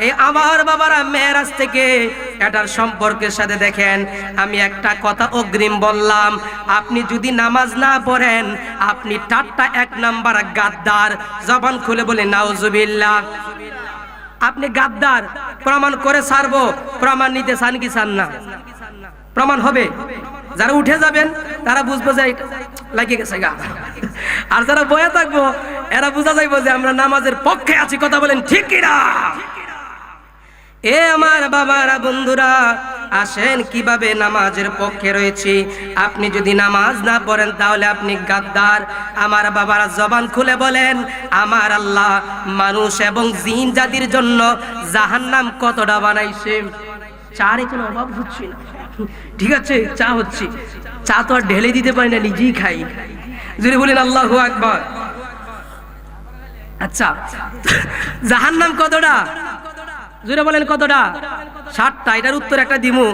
এই আমার বাবারা মেরাজ থেকে এটার সম্পর্কের সাথে দেখেন, আমি একটা কথা অগ্রিম বললাম, আপনি যদি নামাজ না পড়েন আপনি টাট্টা 1 নাম্বার গাদ্দার। জবান খুলে বলে নাউজুবিল্লাহ। আপনি গাদ্দার, প্রমাণ করে ছাড়বো। প্রমাণ নিতে চান কি চান না? প্রমাণ হবে। যারা উঠে যাবেন তারা বুঝবো যে লাগিয়ে গেছে গা, আর যারা বয়ে থাকবো এরা বুঝা যাইবো যে আমরা নামাজের পক্ষে আছি। কথা বলেন ঠিক কিনা? এ আমার বাবারা, বন্ধুরা, আসেন কিভাবে নামাজের পক্ষে রয়েছি। আপনি যদি নামাজ না পড়েন তাহলে আপনি গাদ্দার। আমার বাবারা, জবান খুলে বলেন, আমার আল্লাহ মানুষ এবং জিন জাতির জন্য জাহান্নাম কতটা বানাইছে। চার কোনো অভাব হচ্ছে না, ঠিক আছে? চা হচ্ছে, চা তো আর ঢেলে দিতে পারি না, নিজেই খাই। যদি বলেন আল্লাহু আকবার। আচ্ছা, জাহান্নাম কতটা? জুড়ে বলেন কতটা? 7টা। এটার উত্তর একটা দিমু।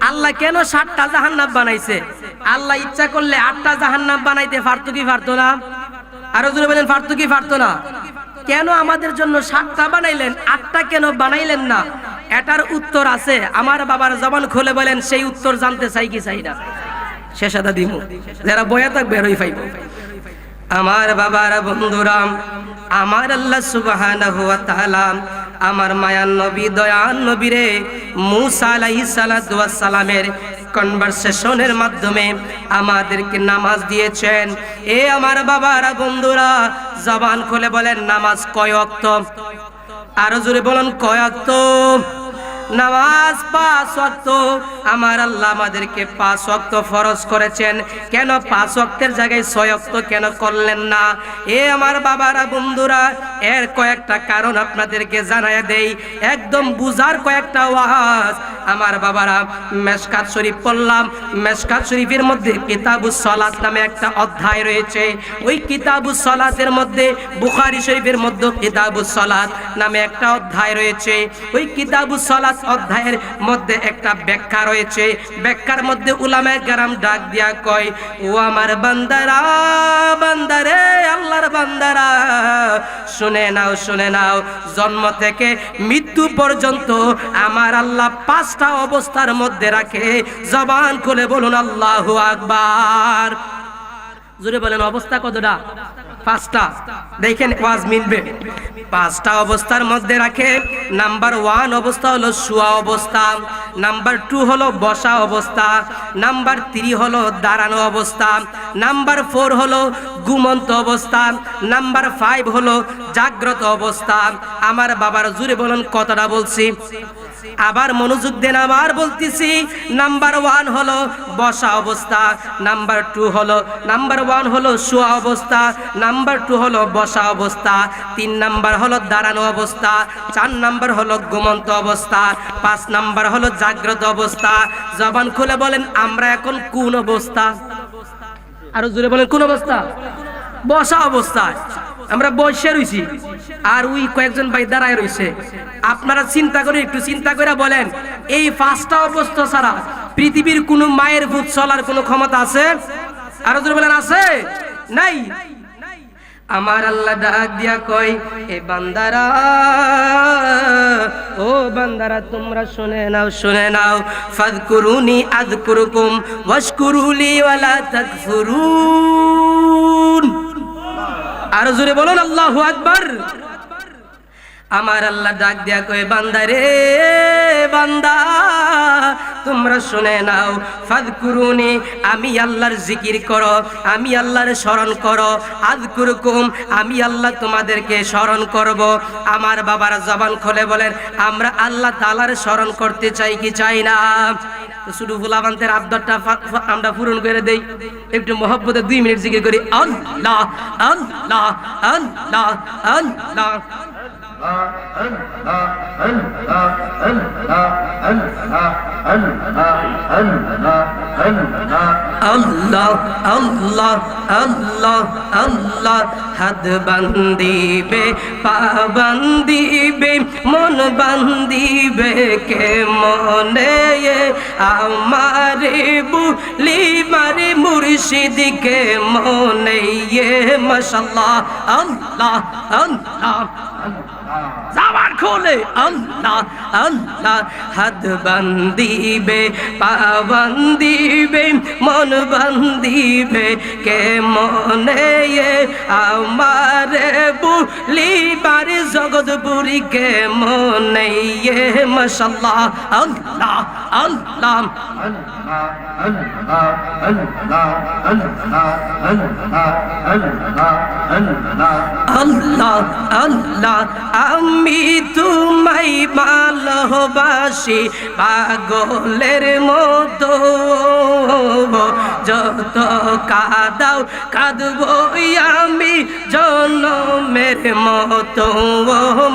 আল্লাহ কেন 7টা জাহান্নাম বানাইছে? আল্লাহ ইচ্ছা করলে 8টা জাহান্নাম বানাইতে পারতো কি পারতো না? আরো জুড়ে বলেন পারতো কি পারতো না? কেন আমাদের জন্য 7টা বানাইলেন, 8টা কেন বানাইলেন না? এটার উত্তর আছে। আমার বাবার জবান খুলে বলেন, সেই উত্তর জানতে চাই কি চাই না? শেষাদা দিমু, যারা বয়া থাকবে বেরোই পাইব। আমার বাবারা, বন্ধুরা, আমার আল্লাহ সুবহানাহু ওয়া তাআলা আমার মায়ার নবী, দয়ার নবীরে মুসা আলাইহিস সালাতু ওয়াস সালামের কনভারসেশনের মাধ্যমে আমাদেরকে নামাজ দিয়েছেন। এ আমার বাবারা, বন্ধুরা, জবান খুলে বলেন নামাজ কয় ওয়াক্ত? আরো জোরে বলেন কয় ওয়াক্ত? নামাজ 5 ওয়াক্ত। আমার আল্লাহ আমাদেরকে 5 ওয়াক্ত ফরজ করেছেন। কেন 5 ওয়াক্তের জায়গায় 6 ওয়াক্ত কেন করলেন না? এ আমার বাবারা, বন্ধুরা, এর কয়েকটা কারণ আপনাদেরকে জানায় দেই, একদম বুঝার কয়েকটা ওয়াজ। আমার বাবারা, মেশকাত শরীফ পড়লাম। মেশকাত শরীফের মধ্যে কিতাবুস সালাত নামে একটা অধ্যায় রয়েছে। ওই কিতাবুস সালাতের মধ্যে, বুখারী শরীফের মধ্যে কিতাবুস সালাত নামে একটা অধ্যায় রয়েছে। ওই কিতাবুস সালাত অধ্যায়ের মধ্যে একটা ব্যাখ্যা রয়েছে। ব্যাখ্যার মধ্যে উলামায়ে কেরাম ডাক দিয়া কয়, ও আমার বান্দারা, বান্দারে, আল্লাহর বান্দারা, শুনে নাও, শুনে নাও, জন্ম থেকে মৃত্যু পর্যন্ত আমার আল্লাহ 5টা অবস্থার মধ্যে রাখে। জবান খুলে বলুন আল্লাহু আকবার। জোরে বলেন অবস্থা কতটা? 5টা। দেখেন ওয়াজ মিলবে। 5টা অবস্থার মধ্যে রাখে। নাম্বার 1 অবস্থা হলো শুয়া অবস্থা, নাম্বার 2 হলো বসা অবস্থা, নাম্বার 3 হলো দাঁড়ানো অবস্থা, নাম্বার 4 হলো ঘুমন্ত অবস্থা, নাম্বার 5 হলো জাগ্রত অবস্থা। আমার বাবার জুড়ে বলুন কতটা বলছি? আবার মনোযোগ দেন, আবার বলতেছি। নাম্বার 1 হলো বসা অবস্থা, নাম্বার 1 হলো শুয়া অবস্থা, নাম্বার 2 হলো বসা অবস্থা, 3 নাম্বার হলো দাঁড়ানো অবস্থা, 4 নাম্বার হলো ঘুমন্ত অবস্থা, 5 নাম্বার হলো জাগ্রত অবস্থা। জবান খুলে বলেন আমরা এখন কোন অবস্থা? আরো জোরে বলেন কোন অবস্থা? বসা অবস্থায় আমরা বসে রইছি, আর ওই কয়েকজন ভাই দাঁড়ায় রইছে। আপনারা চিন্তা করে, একটু চিন্তা করে বলেন, এই 5টা অবস্থা ছাড়া পৃথিবীর কোন মায়ের ভূত চলার কোনো ক্ষমতা আছে? আরো জোরে বলেন আছে? নাই। আমার আল্লাহ ডাক দিয়া কয়, এ বান্দারা, ও বান্দারা, তোমরা শুনে নাও, শুনে নাও। ফাযকুরুনি আযকুরুকুম ওয়াশকুরুলি ওয়ালা তাকফুরুন। আরো জোরে বলুন আল্লাহু আকবার। আমার আল্লাহ ডাক দিয়া কয়, বান্দা রে, বান্দা, তোমরা শুনে নাও। ফাযকুরুনি, আমি আল্লাহর জিকির করো, আমি আল্লাহর স্মরণ করো। আযকুরুকুম, আমি আল্লাহ তোমাদেরকে স্মরণ করব। আমার বাবার জবান খুলে বলেন আমরা আল্লাহ তাআলার স্মরণ করতে চাই কি চাই না? শুধু ফুলাবান্তের আবদারটা আমরা পূরণ করে দেই। একটু মহব্বতে 2 মিনিট জিকির করি, আল্লাহ আল্লাহ আল্লাহ আল্লাহ। আল্লাহ আল্লাহ আল্লাহ আল্লাহ। হাত বান্দিবে, পা বান্দিবে, মন বান্দিবে কে মনে, আমারে বুলি মারে মুর্শিদ কে মনে। মাশাআল্লাহ, আল্লাহ আল্লাহ। খোলে আল্লাহ আল্লাহ হাত বান্দিবে পা বান্দিবে মন বান্দিবে কে মনে আমারে বুলিবার জগৎ বুড়ি কে মনে মাশাআল্লাহ আল্লাহ আল্লাহ আল্লাহ আল্লাহ আমি তোমায় ভালোবাসি পাগলের মতো যত কাঁদাও কাঁদবো আমি জনমের মতো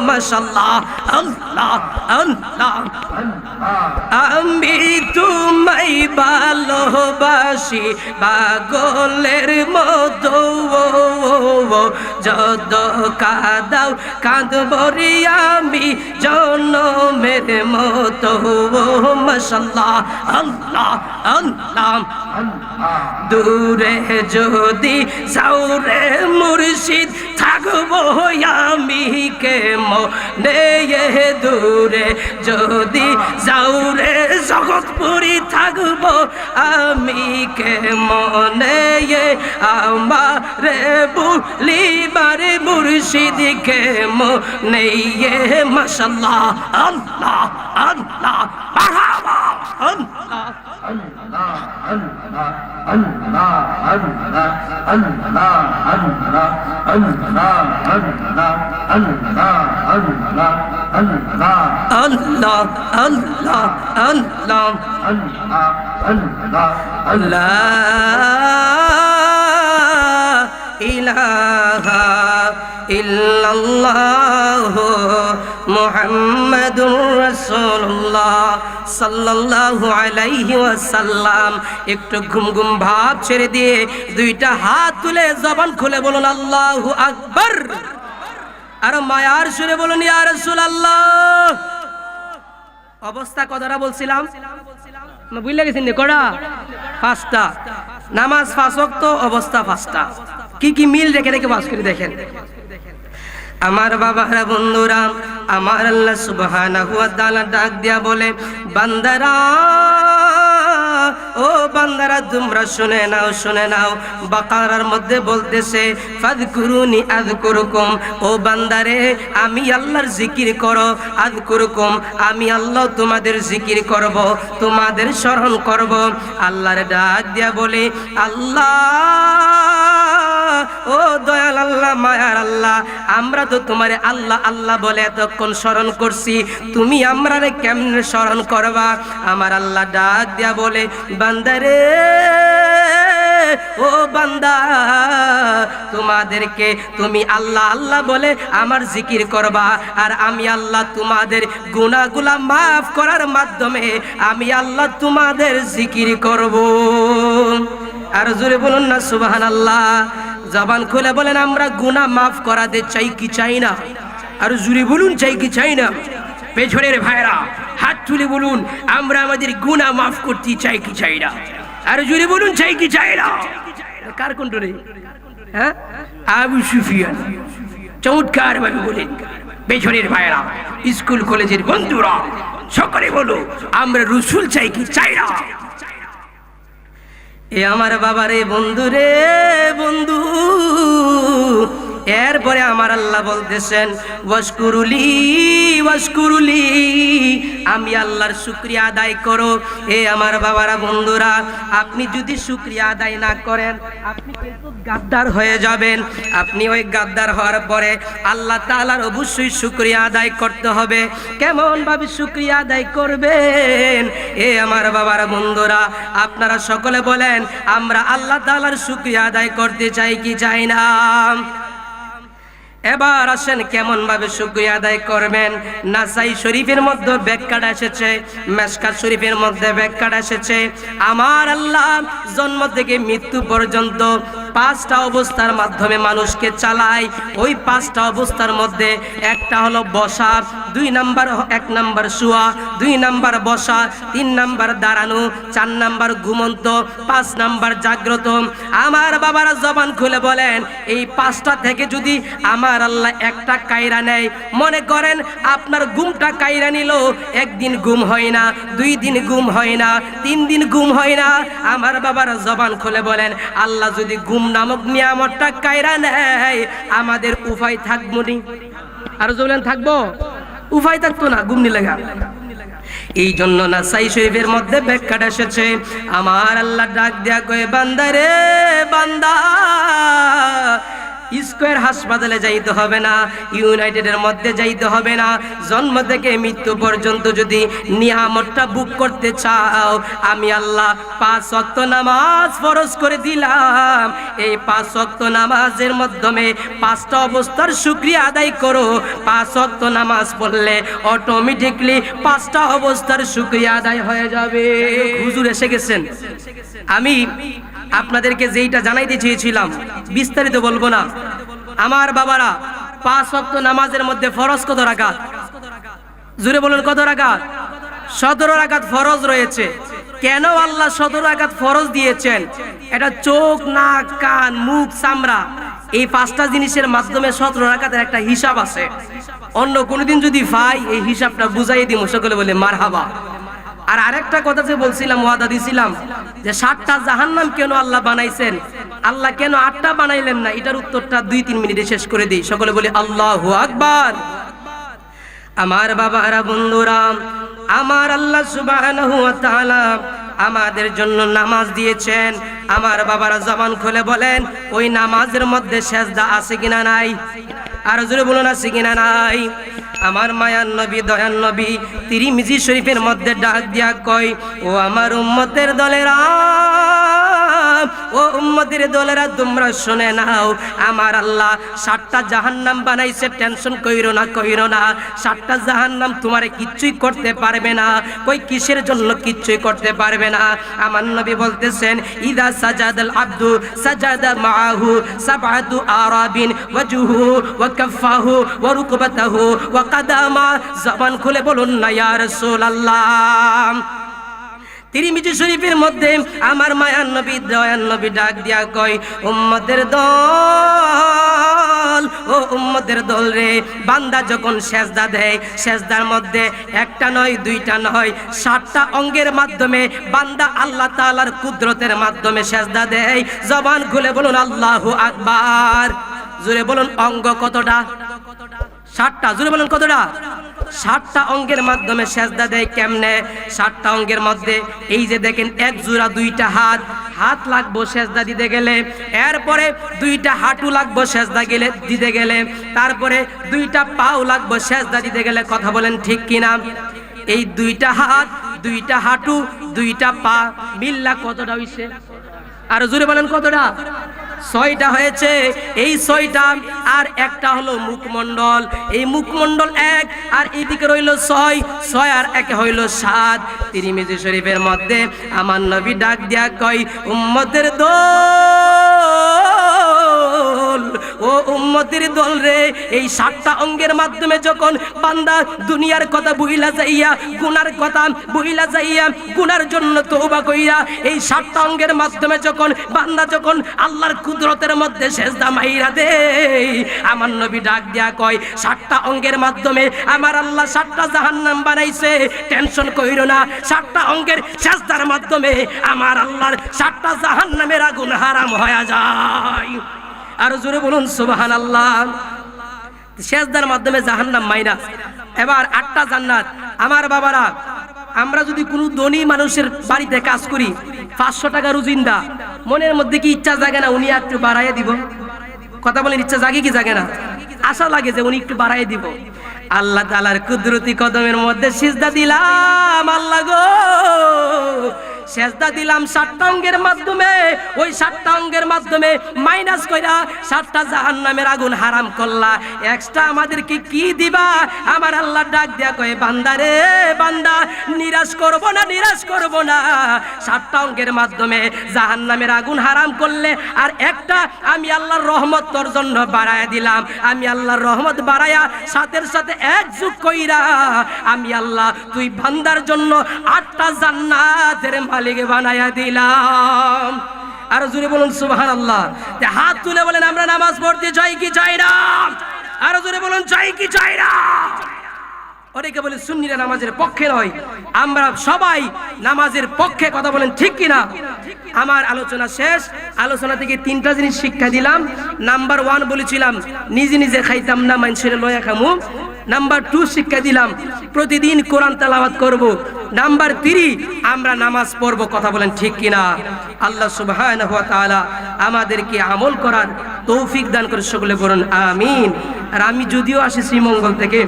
মাশাআল্লাহ আল্লাহ আল্লাহ আমি তোমায় ভালোবাসি পাগলের মতো যত কাঁদাও কাঁদবো আমি জনমের মতো মাশাআল্লাহ আল্লাহ আল্লাহ দূরে যদি যাওরে মুর্শিদ থাকবো আমি কে মনে দূরে যদি যাওরে জগৎপুরি থাকবো আমি কে মনে আমারে বুলিবারে মুর্শিদ কে মনে মাশাআল্লাহ আল্লাহ আল্লাহ মারহাবা আল্লাহ আল্লাহ আল্লাহ আল্লাহ ইলাহা ইল্লাল্লাহ মুহাম্মাদুর রাসূলুল্লাহ সাল্লাল্লাহু আলাইহি ওয়াসাল্লাম। একটু ঘুম ঘুম ভাব ছেড়ে দিয়ে দুইটা হাত তুলে জবান খুলে বলুন আল্লাহু আকবার। আর মায়ার সুরে বলুন ইয়া রাসূলুল্লাহ। অবস্থা কতটা বলছিলাম বুঝলে গেছেন কটা? পাঁচটা। নামাজ পাঁচ ওয়াক্ত, অবস্থা পাঁচটা। কি কি মিল রেখে রেখে বাস করে দেখেন আমার বাবারা বন্ধুরা। আমার আল্লাহ সুবহানাহু ওয়া তাআলা ডাক দিয়া বলে বান্দারা ও বান্দারা তোমরা শুনে নাও শুনে নাও। বাকারার মধ্যে বলতেছে ফাযকুরুনি আযকুরুকুম। ও বান্দারে আমি আল্লাহর জিকির করো। আযকুরুকুম আমি আল্লাহ তোমাদের জিকির করব, তোমাদের স্মরণ করব। আল্লাহর ডাক দিয়া বলে আল্লাহ ও দয়াল আল্লাহ মায়ার আল্লাহ আমরা তো তোমারে আল্লাহ আল্লাহ বলে এতক্ষণ স্মরণ করছি, তুমি আমরারে কেমনে স্মরণ করবা? আমার আল্লাহ ডাক দিয়া বলে বান্দারে ও বান্দা তোমাদেরকে তুমি আল্লাহ আল্লাহ বলে আমার জিকির করবা, আর আমি আল্লাহ তোমাদের গুনাহগুলা মাফ করার মাধ্যমে আমি আল্লাহ তোমাদের জিকির করব। আর জোরে বলুন না সুবহানাল্লাহ। জবান খুলে বলেন আমরা গুনাহ মাফ করাতে চাই কি চাই না? আর জোরে বলুন চাই কি চাই না? পেছনের ভাইরা হাত তুলে বলুন আমরা আমাদের গুনাহ মাফ করতে চাই কি চাই না? আর জোরে বলুন চাই কি চাই না? কার কণ্ঠে? হ্যাঁ, আবু সুফিয়ান চমৎকার ভাবে বলেন। পেছনের ভাইরা স্কুল কলেজের বন্ধুরা সকলে বলো আমরা রাসূল চাই কি চাই না? এ আমার বাবারে বন্ধু রে বন্ধু। এরপরে আমার আল্লাহ বলতেছেন ওয়াশকুরুলি ওয়াশকুরুলি আমি আল্লাহর শুকরিয়া আদায় করো। এ আমার বাবারা বন্ধুরা আপনি যদি শুকরিয়া আদায় না করেন আপনি কিন্তু গাদ্দার হয়ে যাবেন। আপনি ওই গাদ্দার হওয়ার পরে আল্লাহ তাআলার অবশ্যই শুকরিয়া আদায় করতে হবে। কেমন ভাবে শুকরিয়া আদায় করবেন? এ আমার বাবারা বন্ধুরা আপনারা সকলে বলেন আমরা আল্লাহ তাআলার শুকরিয়া আদায় করতে চাই কি চাই না? এবার আসেন কেমন ভাবে শুকরিয়া আদায় করবেন। নাসাই শরীফের মধ্যে ব্যাখ্যাটা এসেছে, মেশকাত শরীফের মধ্যে ব্যাখ্যাটা এসেছে। আমার আল্লাহ জন্ম থেকে মৃত্যু পর্যন্ত পাঁচটা অবস্থার মাধ্যমে মানুষকে চালায়। ওই পাঁচটা অবস্থার মধ্যে একটা হলো বসা, 2 নাম্বার 1 নাম্বার শোয়া, 2 নাম্বার বসা, 3 নাম্বার দাঁড়ানো, 4 নাম্বার ঘুমন্ত, 5 নাম্বার জাগ্রত। আমার বাবারা জবান খুলে বলেন, এই পাঁচটা থেকে যদি আমার আল্লাহ একটা কায়রা নেয়, মনে করেন আপনার ঘুমটা কায়রা নিল, একদিন ঘুম হয় না, 2 দিন ঘুম হয় না, 3 দিন ঘুম হয় না। আমার বাবারা জবান খুলে বলেন, আল্লাহ যদি ঘুম নামক নিয়ামতটা কায়রা নেয়, আমাদের উপায় থাকবো নি? আর বলেন থাকবো? উপায় থাকতো না ঘুম নিলে। এই জন্য নাসাই শরীফের মধ্যে ব্যাখ্যাটা এসেছে, আমার আল্লাহ ডাক দিয়া কয়ে, বান্দা রে বান্দা, স্কয়ার হাসপাতালে যাইতে হবে না, ইউনাইটেডের মধ্যে যাইতে হবে না, জন্ম থেকে মৃত্যু পর্যন্ত যদি নিয়ামতটা বুক করতে চাও, আমি আল্লাহ 5 ওয়াক্ত নামাজ ফরজ করে দিলাম। এই 5 ওয়াক্ত নামাজের মাধ্যমে 5টা অবস্থার শুকরিয়া আদায় করো। 5 ওয়াক্ত নামাজ পড়লে অটোমেটিকলি 5টা অবস্থার শুকরিয়া আদায় হয়ে যাবে। হুজুর এসে গেছেন। আমি আপনাদেরকে যেইটা জানাইতে চেয়েছিলাম, বিস্তারিত বলবো না। আমার বাবারা, 5 ওয়াক্ত নামাজের মধ্যে ফরজ কত রাকাত? জোরে বলুন কত রাকাত? 17 রাকাত ফরজ রয়েছে। কেন আল্লাহ 17 রাকাত ফরজ দিয়েছেন? এটা চোখ, নাক, কান, মুখ, চামড়া, এই 5টা জিনিসের মাধ্যমে 17 রাকাতের একটা হিসাব আছে। অন্য কোনোদিন যদি ভাই এই হিসাবটা বুঝাই দিই, সকলে বলে মারহাবা। আর আরেকটা কথা যে বলছিলাম, ওয়াদা দিছিলাম যে 7টা জাহান্নাম কেন আল্লাহ বানাইছেন, আল্লাহ কেন 8টা বানাইলেন না, এটার উত্তরটা 2-3 মিনিটে শেষ করে দিই। সকলে বলি আল্লাহু আকবার। আমার বাবারা, বন্ধুরা, আমার আল্লাহ সুবহানাহু ওয়া তাআলা আমাদের জন্য নামাজ দিয়েছেন। আমার বাবারা জবান খুলে বলেন, ওই নামাজের মধ্যে সেজদা আছে কিনা নাই? আর জোরে বলুন আছে কিনা নাই? আমার মায়ার নবী, দয়ার নবী তিরমিজি শরীফের মধ্যে ডাক দিয়া কয়, ও আমার উম্মতের দলেরা, ও উম্মতের দলেরা, তোমরা শুনে নাও, আমার আল্লাহ 7টা জাহান্নাম বানাইছে। টেনশন কইরো না, কইরো না, 7টা জাহান্নাম তোমারে কিচ্ছুই করতে পারবে না। কই কিসের জন্য কিচ্ছুই করতে পারবে না? আমার নবী বলতেছেন, ইদা সাজাদাল আব্দু সাজাদা মাআহু সাবআতু আরাবিন ওয়াজহু ওয়া কাফাহু ওয়া রুকবাতাহু ওয়া কাদামা। জবান খুলে বলুন না ইয়া রাসূলুল্লাহ। তিরমিজি শরীফের মধ্যে আমার মায়ার নবী, দয়ার নবী ডাক দিয়া কয়, উম্মতের দল, ও উম্মতের দল রে, বান্দা যখন সেজদা দেয়, সেজদার মধ্যে একটা নয়, 2টা নয়, 7টা অঙ্গের মাধ্যমে বান্দা আল্লাহ তাআলার কুদরতের মাধ্যমে সেজদা দেয়। জবান খুলে বলুন আল্লাহু আকবার। জোরে বলুন অঙ্গ কতটা? 7টা। জোরে বলুন কতটা? 7টা অঙ্গের মাধ্যমে সেজদা দেয়। কেমনে? 7টা অঙ্গের মধ্যে এই যে দেখেন, 1 জোড়া 2টা হাত লাগবো সেজদা দিতে গেলে, এরপরে 2টা হাঁটু লাগবো সেজদা দিতে গেলে, তারপরে 2টা পাও লাগবো সেজদা দিতে গেলে। কথা বলেন ঠিক কিনা? এই 2টা হাত, 2টা হাঁটু, 2টা পা মিল্লা কতটা হইছে? আর জোরে বলেন কতটা? 6টা হয়েছে। এই 6টা, আর একটা হলো মুখমণ্ডল। এই মুখমণ্ডল 1, আর এইদিকে রইল 6, 6 আর 1 হইল 7। তিরমিজি শরীফের মধ্যে আমার নবী ডাক দিয়া কয়, উম্মতের দল, ও উম্মতের দল রে, এই 7টা অঙ্গের মাধ্যমে যখন বান্দা দুনিয়ার কথা ভুইলা যাইয়া, গুনার কথা ভুইলা যাইয়া, গুনার জন্য তওবা কইরা, এই 7টা অঙ্গের মাধ্যমে যখন বান্দা যখন আল্লাহর কুদরতের মধ্যে সেজদা মাইরা দে, আমার নবী ডাক দিয়া কয়, 7টা অঙ্গের মাধ্যমে আমার আল্লাহ 7টা জাহান্নাম বানাইছে। টেনশন কইরো না, 7টা অঙ্গের সেজদার মাধ্যমে আমার আল্লাহর 7টা জাহান্নামের আগুন হারাম হয়ে যায়। আর জোরে বলুন সুবহানাল্লাহ। সেজদার মাধ্যমে জাহান্নাম মাইনাস। এবার 8টা জান্নাত। আমার বাবারা, আমরা যদি কোনো ধনী মানুষের বাড়িতে কাজ করি, 500 টাকা রোজিন্দা, মনের মধ্যে কি ইচ্ছা জাগে না উনি একটু বাড়াইয়া দিব? কথা বলেন, ইচ্ছা জাগে কি জাগে না? আশা লাগে যে উনি একটু বাড়াইয়া দিব। আল্লাহ তাআলার কুদরতি কদমের মধ্যে সিজদা দিলাম, আল্লাহ গো সেজদা দিলাম 7টা অঙ্গের মাধ্যমে, ওই 7টা অঙ্গের মাধ্যমে মাইনাস কইরা 7টা জাহান্নামের আগুন হারাম করলা, এক্সট্রা আমাদেরকে কি দিবা? আমার আল্লাহ ডাক দিয়া কয়, বান্দা রে বান্দা, নিরাশ করব না, নিরাশ করব না। 7টা অঙ্গের মাধ্যমে জাহান্নামের আগুন হারাম করলে আর একটা আমি আল্লাহর রহমত তোর জন্য বাড়ায়া দিলাম। আমি আল্লাহর রহমত বাড়ায়া সাথে সাথে একযোগ কইরা আমি আল্লাহ তুই বান্দার জন্য 8টা জান্নাতের মালিক বানায়া দিলাম। আর জোরে বলুন সুবহানাল্লাহ। হাত তুলে বলেন আমরা নামাজ পড়তে চাই কি চাই না? আর জোরে বলুন চাই কি চাই না? অনেকে বলে সুন্নিরা নামাজের পক্ষে নয়, আমরা সবাই নামাজের পক্ষে, কথা বলেন ঠিক কিনা? আমার আলোচনা শেষ। আলোচনা থেকে 3টা জিনিস শিক্ষা দিলাম। নাম্বার 1 বলেছিলাম নিজে নিজে খাইতাম না, মানুষের লয়া খামু। নাম্বার 2 শিক্ষা দিলাম প্রতিদিন কোরআন তেলাওয়াত করব। নাম্বার 3 আমরা নামাজ পড়ব, কথা বলেন ঠিক কিনা? আল্লাহ সুবহানাহু ওয়া তাআলা আমাদেরকে আমল করার তৌফিক দান করে, সকলে বলুন আমিন। আর আমি যদিও আসি শ্রীমঙ্গল থেকে,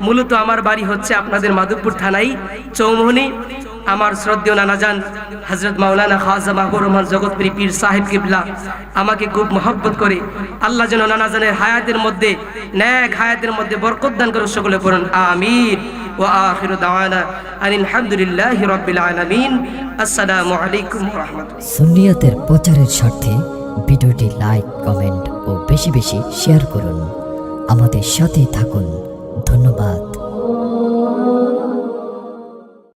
মূলত আমার বাড়ি হচ্ছে আপনাদের মাধবপুর থানায় চৌমুহনী। আমার শ্রদ্ধেয় নানাজান হযরত মাওলানা খাজা মাহবুব রহমান জগৎপুরী পীর সাহেব কিবলা আমাকে খুব মহব্বত করে। আল্লাহ যেন নানাজানের হায়াতের মধ্যে, নেক হায়াতের মধ্যে বরকত দান করে, সকলে পড়ুন আমিন। ওয়া আখিরু দাওয়ানা আলহামদুলিল্লাহি রাব্বিল আলামিন। আসসালামু আলাইকুম ওয়া রাহমাতুল্লাহ। সুন্নিয়াতের প্রচারের স্বার্থে ভিডিওটি লাইক, কমেন্ট ও বেশি বেশি শেয়ার করুন। আমাদের সাথে থাকুন। ধন্যবাদ।